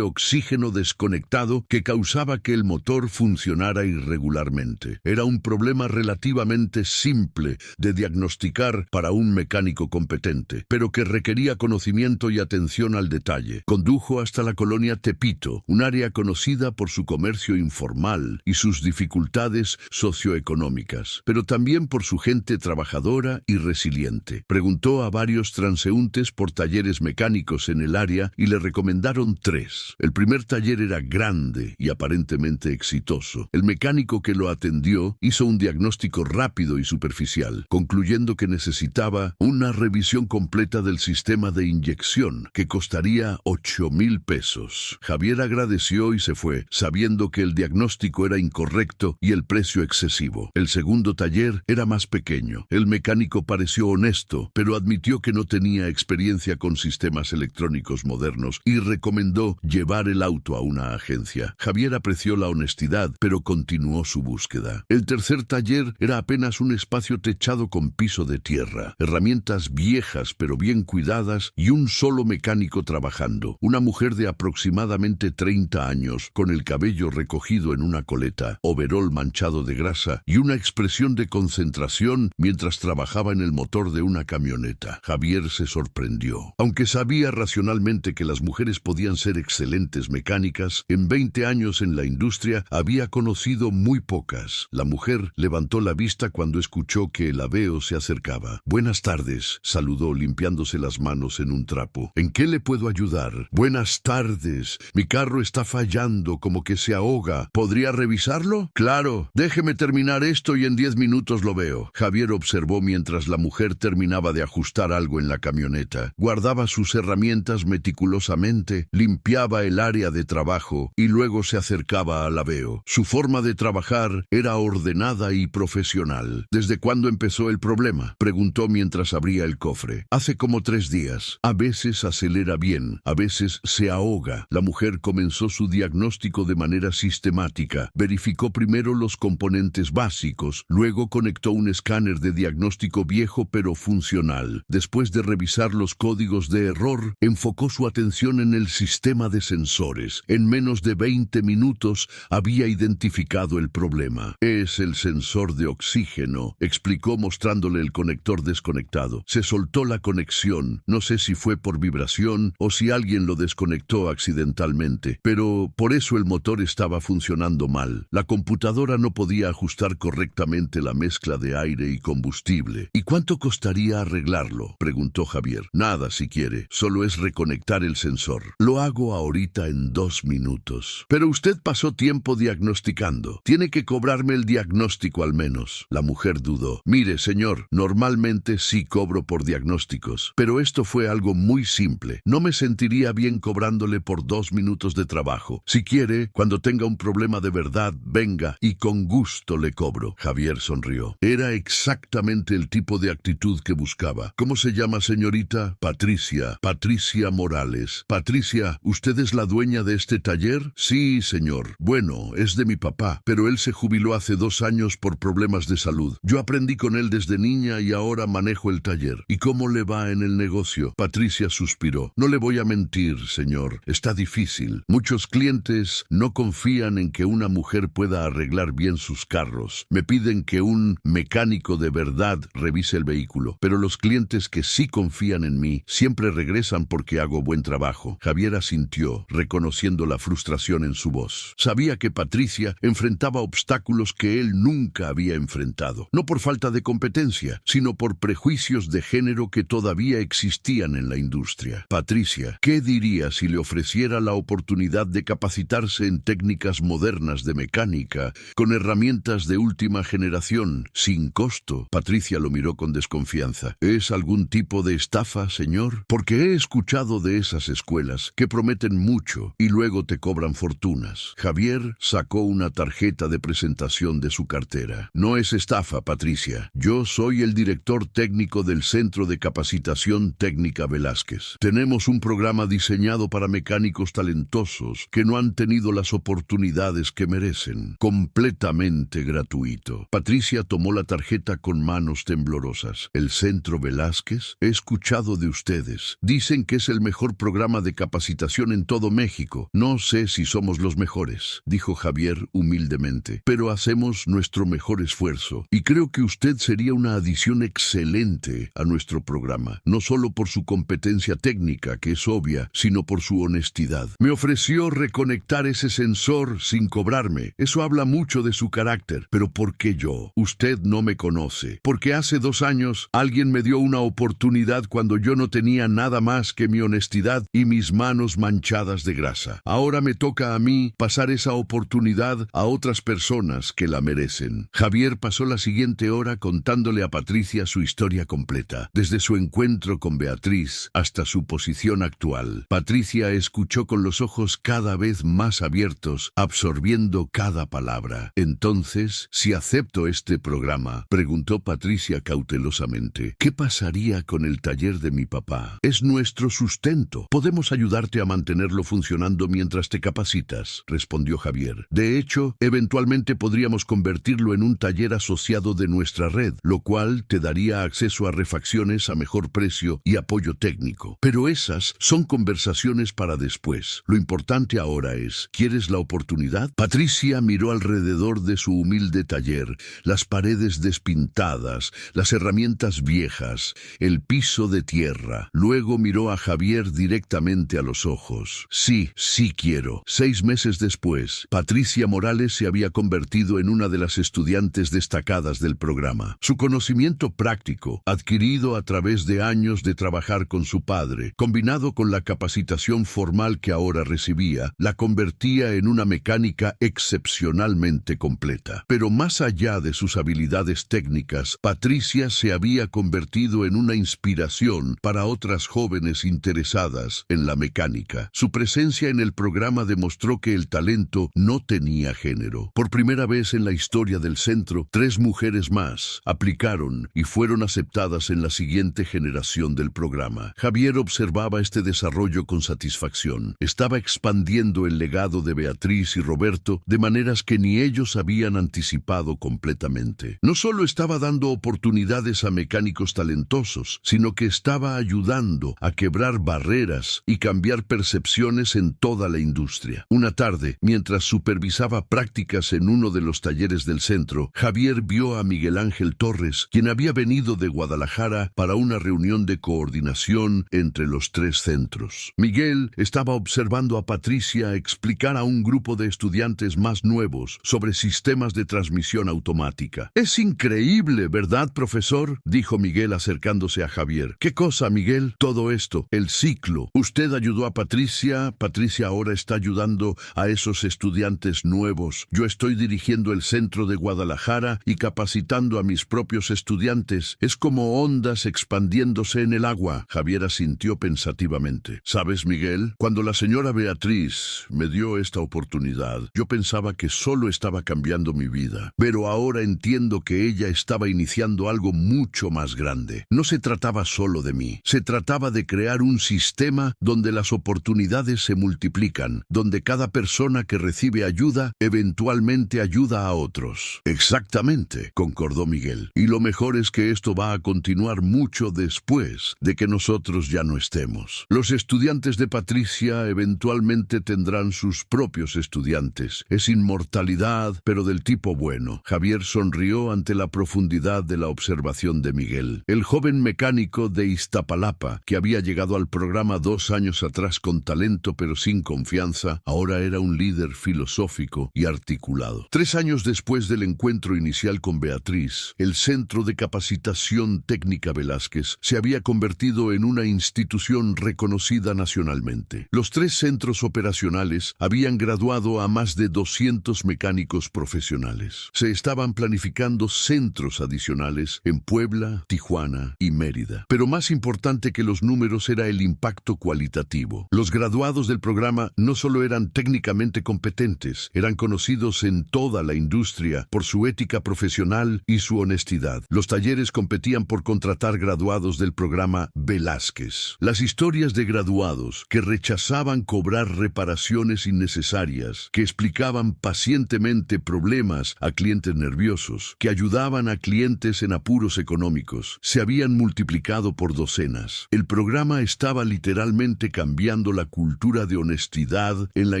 oxígeno desconectado que causaba que el motor funcionara irregularmente. Era un problema relativamente simple de diagnosticar para un mecánico competente, pero que requería conocimiento y atención al detalle. Condujo hasta la colonia Tepito, un área conocida por su comercio informal y sus dificultades socioeconómicas, pero también por su gente trabajadora y resiliente. Preguntó a varios transeúntes por talleres mecánicos en el área y le recomendaron 3. El primer taller era grande y aparentemente exitoso. El mecánico que lo atendió hizo un diagnóstico rápido y superficial, concluyendo que necesitaba una revisión completa del sistema de inyección, que costaría 8,000 pesos. Javier agradeció y se fue, sabiendo que el diagnóstico diagnóstico era incorrecto y el precio excesivo. El segundo taller era más pequeño. El mecánico pareció honesto, pero admitió que no tenía experiencia con sistemas electrónicos modernos y recomendó llevar el auto a una agencia. Javier apreció la honestidad, pero continuó su búsqueda. El tercer taller era apenas un espacio techado con piso de tierra, herramientas viejas pero bien cuidadas y un solo mecánico trabajando. Una mujer de aproximadamente 30 años, con el cabello recogido en una coleta, overol manchado de grasa y una expresión de concentración mientras trabajaba en el motor de una camioneta. Javier se sorprendió. Aunque sabía racionalmente que las mujeres podían ser excelentes mecánicas, en 20 años en la industria había conocido muy pocas. La mujer levantó la vista cuando escuchó que el aveo se acercaba. «Buenas tardes», saludó limpiándose las manos en un trapo. «¿En qué le puedo ayudar?» «Buenas tardes. Mi carro está fallando, como que se ahoga. ¿Podría revisarlo?» «Claro. Déjeme terminar esto y en 10 minutos lo veo». Javier observó mientras la mujer terminaba de ajustar algo en la camioneta. Guardaba sus herramientas meticulosamente, limpiaba el área de trabajo y luego se acercaba al aveo. Su forma de trabajar era ordenada y profesional. «¿Desde cuándo empezó el problema?», preguntó mientras abría el cofre. «Hace como 3 días. A veces acelera bien, a veces se ahoga». La mujer comenzó su diagnóstico de manera sistemática. Verificó primero los componentes básicos, luego conectó un escáner de diagnóstico viejo pero funcional. Después de revisar los códigos de error, enfocó su atención en el sistema de sensores. En menos de 20 minutos había identificado el problema. «Es el sensor de oxígeno», explicó mostrándole el conector desconectado. Se soltó la conexión. No sé si fue por vibración o si alguien lo desconectó accidentalmente, pero por eso el motor estaba funcionando mal. La computadora no podía ajustar correctamente la mezcla de aire y combustible. «¿Y cuánto costaría arreglarlo?», preguntó Javier. «Nada si quiere, solo es reconectar el sensor. Lo hago ahorita en 2 minutos». «Pero usted pasó tiempo diagnosticando. Tiene que cobrarme el diagnóstico al menos». La mujer dudó. «Mire, señor, normalmente sí cobro por diagnósticos, pero esto fue algo muy simple. No me sentiría bien cobrándole por 2 minutos de trabajo. Si quiere, cuando tenga un problema de verdad, venga y con gusto le cobro». Javier sonrió. Era exactamente el tipo de actitud que buscaba. «¿Cómo se llama, señorita?» «Patricia. Patricia Morales». «Patricia, ¿usted es la dueña de este taller?» «Sí, señor. Bueno, es de mi papá, pero él se jubiló hace 2 años por problemas de salud. Yo aprendí con él desde niña y ahora manejo el taller». «¿Y cómo le va en el negocio?» Patricia suspiró. «No le voy a mentir, señor. Está difícil. Muchos clientes no confían en que una mujer pueda arreglar bien sus carros. Me piden que un mecánico de verdad revise el vehículo, pero los clientes que sí confían en mí siempre regresan porque hago buen trabajo». Javier asintió, reconociendo la frustración en su voz. Sabía que Patricia enfrentaba obstáculos que él nunca había enfrentado, no por falta de competencia, sino por prejuicios de género que todavía existían en la industria. «Patricia, ¿qué diría si le ofreciera la oportunidad de capacitarse en técnicas modernas de mecánica, con herramientas de última generación, sin costo?» Patricia lo miró con desconfianza. «¿Es algún tipo de estafa, señor? Porque he escuchado de esas escuelas que prometen mucho y luego te cobran fortunas». Javier sacó una tarjeta de presentación de su cartera. «No es estafa, Patricia. Yo soy el director técnico del Centro de Capacitación Técnica Velázquez. Tenemos un programa diseñado para mecánicos talentosos que no han tenido las oportunidades que merecen. Completamente gratuito». Patricia tomó la tarjeta con manos temblorosas. «¿El Centro Velázquez? He escuchado de ustedes. Dicen que es el mejor programa de capacitación en todo México. No sé si somos los mejores», dijo Javier humildemente, «pero hacemos nuestro mejor esfuerzo y creo que usted sería una adición excelente a nuestro programa, no solo por su competencia técnica, que es obvia, sino por su honestidad. Me ofreció reconectar ese sensor sin cobrarme. Eso habla mucho de su carácter. Pero ¿por qué yo? Usted no me conoce. Porque hace 2 años alguien me dio una oportunidad cuando yo no tenía nada más que mi honestidad y mis manos manchadas de grasa. Ahora me toca a mí pasar esa oportunidad a otras personas que la merecen». Javier pasó la siguiente hora contándole a Patricia su historia completa, desde su encuentro con Beatriz hasta su posición actual. Patricia escuchó con los ojos cada vez más abiertos, absorbiendo absorbiendo cada palabra. Entonces, si acepto este programa, preguntó Patricia cautelosamente, ¿qué pasaría con el taller de mi papá? Es nuestro sustento. Podemos ayudarte a mantenerlo funcionando mientras te capacitas, respondió Javier. De hecho, eventualmente podríamos convertirlo en un taller asociado de nuestra red, lo cual te daría acceso a refacciones a mejor precio y apoyo técnico. Pero esas son conversaciones para después. Lo importante ahora es, ¿quieres la oportunidad? Patricia miró alrededor de su humilde taller, las paredes despintadas, las herramientas viejas, el piso de tierra. Luego miró a Javier directamente a los ojos. Sí, sí quiero. 6 meses después, Patricia Morales se había convertido en una de las estudiantes destacadas del programa. Su conocimiento práctico, adquirido a través de años de trabajar con su padre, combinado con la capacitación formal que ahora recibía, la convertía en una mecánica excepcionalmente completa. Pero más allá de sus habilidades técnicas, Patricia se había convertido en una inspiración para otras jóvenes interesadas en la mecánica. Su presencia en el programa demostró que el talento no tenía género. Por primera vez en la historia del centro, 3 mujeres más aplicaron y fueron aceptadas en la siguiente generación del programa. Javier observaba este desarrollo con satisfacción. Estaba expandiendo el legado de Beatriz y Roberto de maneras que ni ellos habían anticipado completamente. No solo estaba dando oportunidades a mecánicos talentosos, sino que estaba ayudando a quebrar barreras y cambiar percepciones en toda la industria. Una tarde, mientras supervisaba prácticas en uno de los talleres del centro, Javier vio a Miguel Ángel Torres, quien había venido de Guadalajara para una reunión de coordinación entre los 3 centros. Miguel estaba observando a Patricia explicar a un grupo de estudiantes más nuevos sobre sistemas de transmisión automática. «Es increíble, ¿verdad, profesor?», dijo Miguel acercándose a Javier. «¿Qué cosa, Miguel?» «Todo esto, el ciclo. Usted ayudó a Patricia, Patricia ahora está ayudando a esos estudiantes nuevos. Yo estoy dirigiendo el centro de Guadalajara y capacitando a mis propios estudiantes. Es como ondas expandiéndose en el agua». Javier asintió pensativamente. «¿Sabes, Miguel? Cuando la señora Beatriz me dio esta oportunidad, yo pensaba que solo estaba cambiando mi vida. Pero ahora entiendo que ella estaba iniciando algo mucho más grande. No se trataba solo de mí. Se trataba de crear un sistema donde las oportunidades se multiplican, donde cada persona que recibe ayuda eventualmente ayuda a otros». «Exactamente», concordó Miguel. «Y lo mejor es que esto va a continuar mucho después de que nosotros ya no estemos. Los estudiantes de Patricia eventualmente tendrán sus propios estudiantes. Es inmortalidad, pero del tipo bueno». Javier sonrió ante la profundidad de la observación de Miguel. El joven mecánico de Iztapalapa, que había llegado al programa 2 años atrás con talento pero sin confianza, ahora era un líder filosófico y articulado. 3 años después del encuentro inicial con Beatriz, el Centro de Capacitación Técnica Velázquez se había convertido en una institución reconocida nacionalmente. Los 3 centros operacionales habían graduado a más de 200 mecánicos profesionales. Se estaban planificando centros adicionales en Puebla, Tijuana y Mérida. Pero más importante que los números era el impacto cualitativo. Los graduados del programa no solo eran técnicamente competentes, eran conocidos en toda la industria por su ética profesional y su honestidad. Los talleres competían por contratar graduados del programa Velázquez. Las historias de graduados que rechazaban cobrar reparaciones innecesarias, que explicaban pacientemente problemas a clientes nerviosos, que ayudaban a clientes en apuros económicos, se habían multiplicado por docenas. El programa estaba literalmente cambiando la cultura de honestidad en la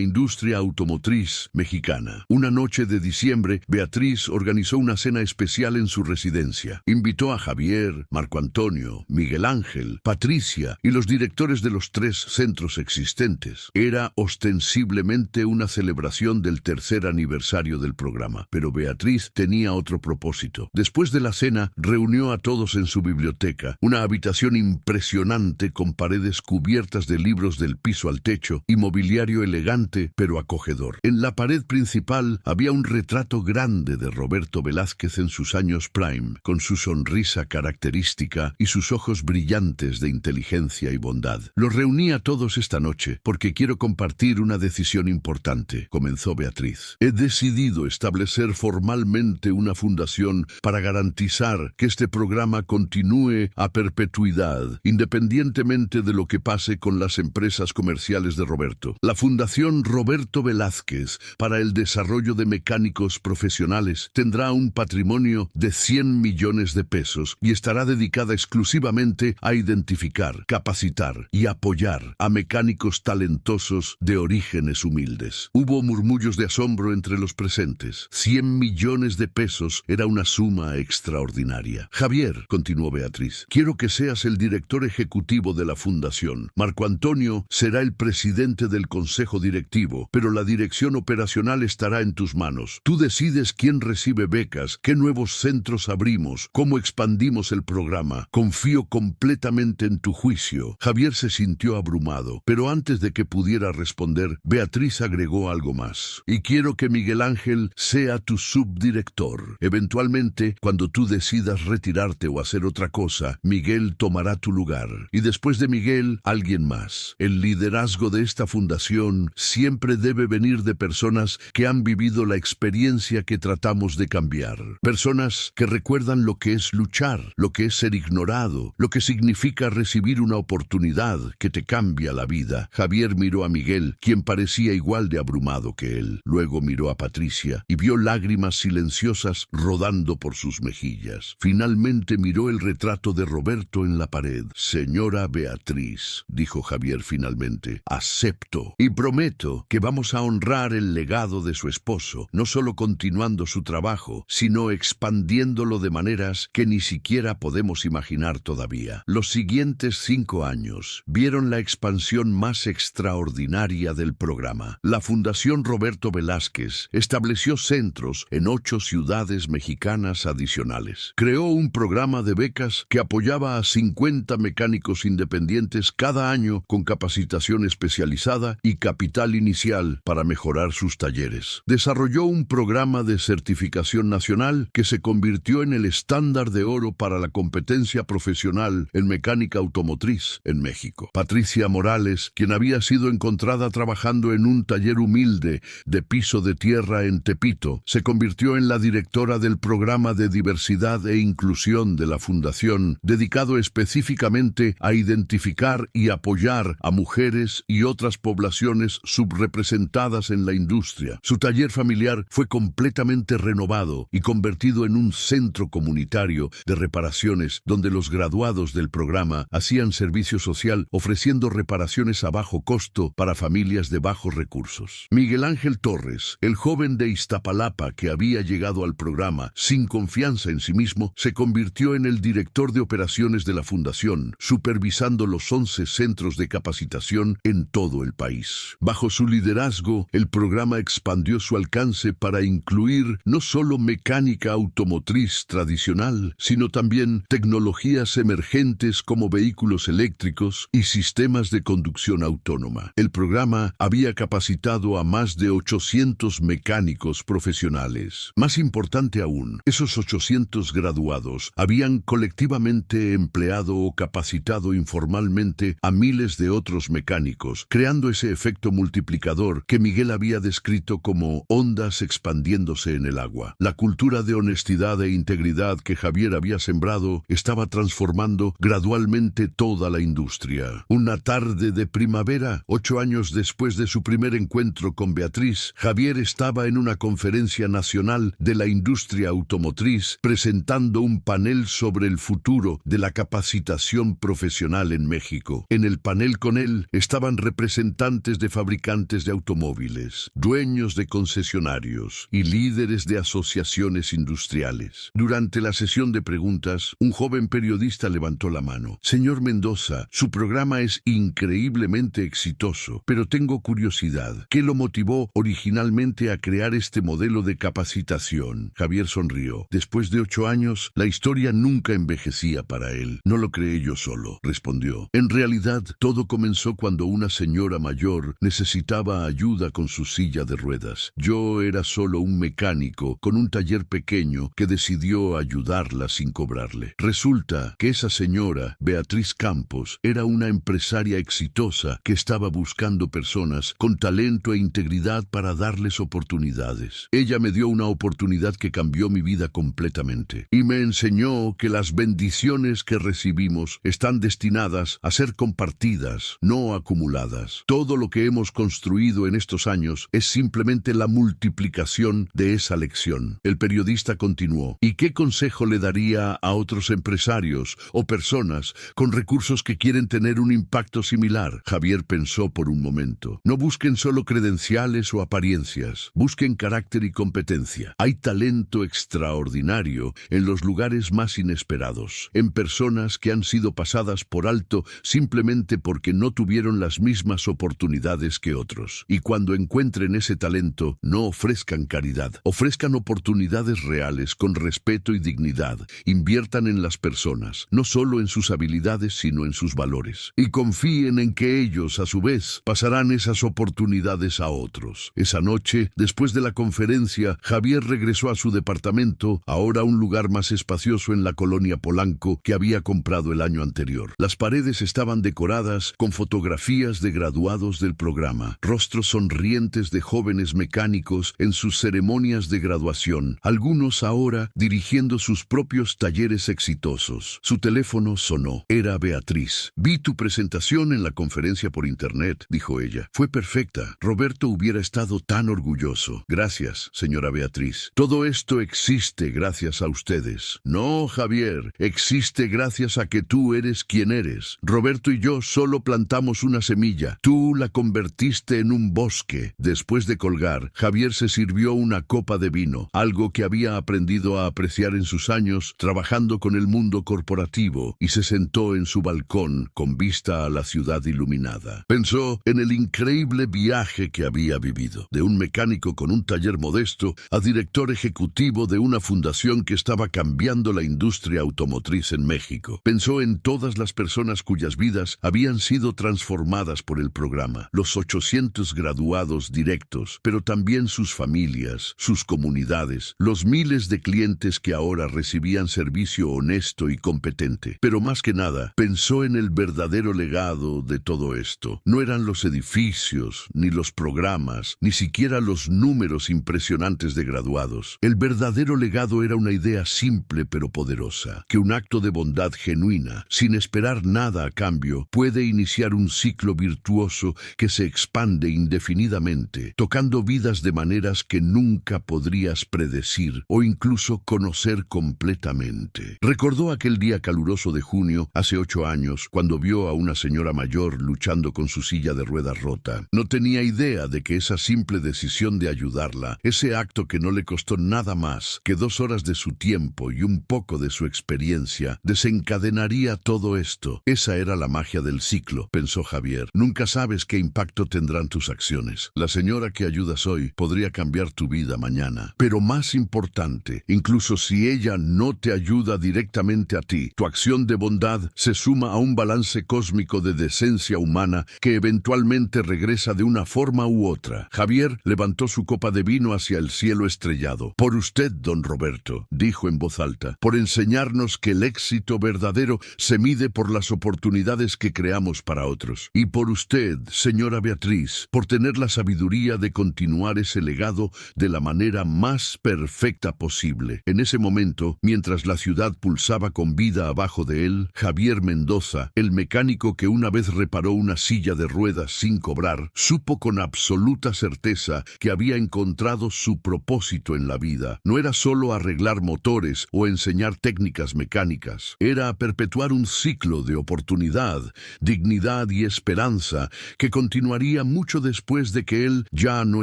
industria automotriz mexicana. Una noche de diciembre, Beatriz organizó una cena especial en su residencia. Invitó a Javier, Marco Antonio, Miguel Ángel, Patricia y los directores de los 3 centros existentes. Era ostensiblemente una celebración del 3er aniversario del programa, pero Beatriz tenía otro propósito. Después de la cena, reunió a todos en su biblioteca, una habitación impresionante con paredes cubiertas de libros del piso al techo y mobiliario elegante pero acogedor. En la pared principal había un retrato grande de Roberto Velázquez en sus años prime, con su sonrisa característica y sus ojos brillantes de inteligencia y bondad. Los reuní a todos esta noche porque quiero compartir una decisión importante. comenzó Beatriz. He decidido establecer formalmente una fundación para garantizar que este programa continúe a perpetuidad, independientemente de lo que pase con las empresas comerciales de Roberto. La Fundación Roberto Velázquez para el Desarrollo de Mecánicos Profesionales tendrá un patrimonio de 100 millones de pesos y estará dedicada exclusivamente a identificar, capacitar y apoyar a mecánicos talentosos de orígenes humildes. Hubo murmullos de asombro entre los presentes. 100 millones de pesos era una suma extraordinaria. Javier, continuó Beatriz, quiero que seas el director ejecutivo de la fundación. Marco Antonio será el presidente del consejo directivo, pero la dirección operacional estará en tus manos. Tú decides quién recibe becas, qué nuevos centros abrimos, cómo expandimos el programa. Confío completamente en tu juicio. Javier se sintió abrumado, pero antes de que pudiera responder, Beatriz agregó algo más. Y quiero que Miguel Ángel sea tu subdirector. Eventualmente, cuando tú decidas retirarte o hacer otra cosa, Miguel tomará tu lugar. Y después de Miguel, alguien más. El liderazgo de esta fundación siempre debe venir de personas que han vivido la experiencia que tratamos de cambiar. Personas que recuerdan lo que es luchar, lo que es ser ignorado, lo que significa recibir una oportunidad que te cambia la vida. Javier miró a Miguel, quien parecía igual de abrumado que él. Luego miró a Patricia y vio lágrimas silenciosas rodando por sus mejillas. Finalmente miró el retrato de Roberto en la pared. Señora Beatriz, dijo Javier finalmente, acepto y prometo que vamos a honrar el legado de su esposo, no solo continuando su trabajo, sino expandiéndolo de maneras que ni siquiera podemos imaginar todavía. Los siguientes 5 años vieron la expansión más extraordinaria del programa. La Fundación Roberto Velázquez estableció centros en 8 ciudades mexicanas adicionales. Creó un programa de becas que apoyaba a 50 mecánicos independientes cada año con capacitación especializada y capital inicial para mejorar sus talleres. Desarrolló un programa de certificación nacional que se convirtió en el estándar de oro para la competencia profesional en mecánica automotriz en México. Patricia Morales, quien había sido encontrada trabajando en un taller humilde de piso de tierra en Tepito, se convirtió en la directora del programa de diversidad e inclusión de la Fundación, dedicado específicamente a identificar y apoyar a mujeres y otras poblaciones subrepresentadas en la industria. Su taller familiar fue completamente renovado y convertido en un centro comunitario de reparaciones donde los graduados del programa hacían servicio social ofreciendo reparaciones a bajo costo para familias de bajos recursos. Miguel Ángel Torres, el joven de Iztapalapa que había llegado al programa sin confianza en sí mismo, se convirtió en el director de operaciones de la Fundación, supervisando los 11 centros de capacitación en todo el país. Bajo su liderazgo, el programa expandió su alcance para incluir no solo mecánica automotriz tradicional, sino también tecnologías emergentes como vehículos eléctricos y sistemas de conducción autónoma. El programa había capacitado a más de 800 mecánicos profesionales. Más importante aún, esos 800 graduados habían colectivamente empleado o capacitado informalmente a miles de otros mecánicos, creando ese efecto multiplicador que Miguel había descrito como ondas expandiéndose en el agua. La cultura de honestidad e integridad que Javier había sembrado estaba transformando gradualmente toda la industria. Una tarde de primavera, 8 años después de su primer encuentro con Beatriz, Javier estaba en una conferencia nacional de la industria automotriz presentando un panel sobre el futuro de la capacitación profesional en México. En el panel con él estaban representantes de fabricantes de automóviles, dueños de concesionarios y líderes de asociaciones industriales. Durante la sesión de preguntas, un joven periodista levantó la mano. Señor Mendoza, su programa es increíblemente exitoso, pero tengo curiosidad. ¿Qué lo motivó originalmente a crear este modelo de capacitación? Javier sonrió. Después de 8 años, la historia nunca envejecía para él. No lo creé yo solo, respondió. En realidad, todo comenzó cuando una señora mayor necesitaba ayuda con su silla de ruedas. Yo era solo un mecánico con un taller pequeño que decidió ayudarla sin cobrarle. Resulta que esa señora, Beatriz Campos, era una empresaria exitosa que estaba buscando personas con talento e integridad integridad para darles oportunidades. Ella me dio una oportunidad que cambió mi vida completamente y me enseñó que las bendiciones que recibimos están destinadas a ser compartidas, no acumuladas. Todo lo que hemos construido en estos años es simplemente la multiplicación de esa lección. El periodista continuó: ¿y qué consejo le daría a otros empresarios o personas con recursos que quieren tener un impacto similar? Javier pensó por un momento. No busquen solo credenciales o apariencias, busquen carácter y competencia. Hay talento extraordinario en los lugares más inesperados, en personas que han sido pasadas por alto simplemente porque no tuvieron las mismas oportunidades que otros. Y cuando encuentren ese talento, no ofrezcan caridad, ofrezcan oportunidades reales con respeto y dignidad. Inviertan en las personas, no solo en sus habilidades, sino en sus valores. Y confíen en que ellos, a su vez, pasarán esas oportunidades a otros. Esa noche, después de la conferencia, Javier regresó a su departamento, ahora un lugar más espacioso en la colonia Polanco que había comprado el año anterior. Las paredes estaban decoradas con fotografías de graduados del programa, rostros sonrientes de jóvenes mecánicos en sus ceremonias de graduación, algunos ahora dirigiendo sus propios talleres exitosos. Su teléfono sonó. Era Beatriz. Vi tu presentación en la conferencia por internet, dijo ella. Fue perfecta. Roberto hubiera estado tan orgulloso. Gracias, señora Beatriz. Todo esto existe gracias a ustedes. No, Javier, existe gracias a que tú eres quien eres. Roberto y yo solo plantamos una semilla. Tú la convertiste en un bosque. Después de colgar, Javier se sirvió una copa de vino, algo que había aprendido a apreciar en sus años trabajando con el mundo corporativo, y se sentó en su balcón con vista a la ciudad iluminada. Pensó en el increíble viaje que había vivido, de un mecánico con un taller modesto a director ejecutivo de una fundación que estaba cambiando la industria automotriz en México. Pensó en todas las personas cuyas vidas habían sido transformadas por el programa, los 800 graduados directos, pero también sus familias, sus comunidades, los miles de clientes que ahora recibían servicio honesto y competente. Pero más que nada, pensó en el verdadero legado de todo esto. No eran los edificios, ni los programas, ni siquiera los números impresionantes de graduados. El verdadero legado era una idea simple pero poderosa, que un acto de bondad genuina, sin esperar nada a cambio, puede iniciar un ciclo virtuoso que se expande indefinidamente, tocando vidas de maneras que nunca podrías predecir o incluso conocer completamente. Recordó aquel día caluroso de junio, hace 8 años, cuando vio a una señora mayor luchando con su silla de ruedas rota. No tenía idea de que esa simple decisión de ayudarla, ese acto que no le costó nada más que 2 horas de su tiempo y un poco de su experiencia, desencadenaría todo esto. Esa era la magia del ciclo, pensó Javier. Nunca sabes qué impacto tendrán tus acciones. La señora que ayudas hoy podría cambiar tu vida mañana. Pero más importante, incluso si ella no te ayuda directamente a ti, tu acción de bondad se suma a un balance cósmico de decencia humana que eventualmente regresa de una forma u otra. Javier levantó su copa de vino hacia el cielo estrellado. Por usted, don Roberto, dijo en voz alta, por enseñarnos que el éxito verdadero se mide por las oportunidades que creamos para otros. Y por usted, señora Beatriz, por tener la sabiduría de continuar ese legado de la manera más perfecta posible. En ese momento, mientras la ciudad pulsaba con vida abajo de él, Javier Mendoza, el mecánico que una vez reparó una silla de ruedas sin cobrar, supo con absoluta certeza que había encontrado su propósito en la vida. No era solo arreglar motores o enseñar técnicas mecánicas, era perpetuar un ciclo de oportunidad, dignidad y esperanza que continuaría mucho después de que él ya no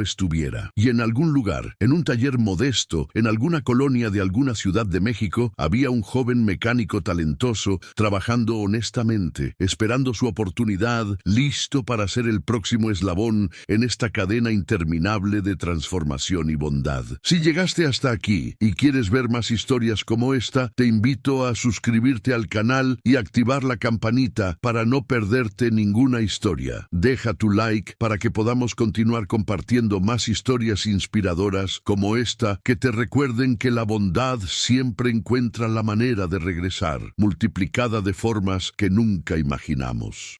estuviera. Y en algún lugar, en un taller modesto, en alguna colonia de alguna ciudad de México, había un joven mecánico talentoso trabajando honestamente, esperando su oportunidad, listo para ser el próximo eslabón en esta cadena interminable de transformación y bondad. Si llegaste hasta aquí y quieres ver más historias como esta, te invito a suscribirte al canal y activar la campanita para no perderte ninguna historia. Deja tu like para que podamos continuar compartiendo más historias inspiradoras como esta que te recuerden que la bondad siempre encuentra la manera de regresar, multiplicada de formas que nunca imaginamos.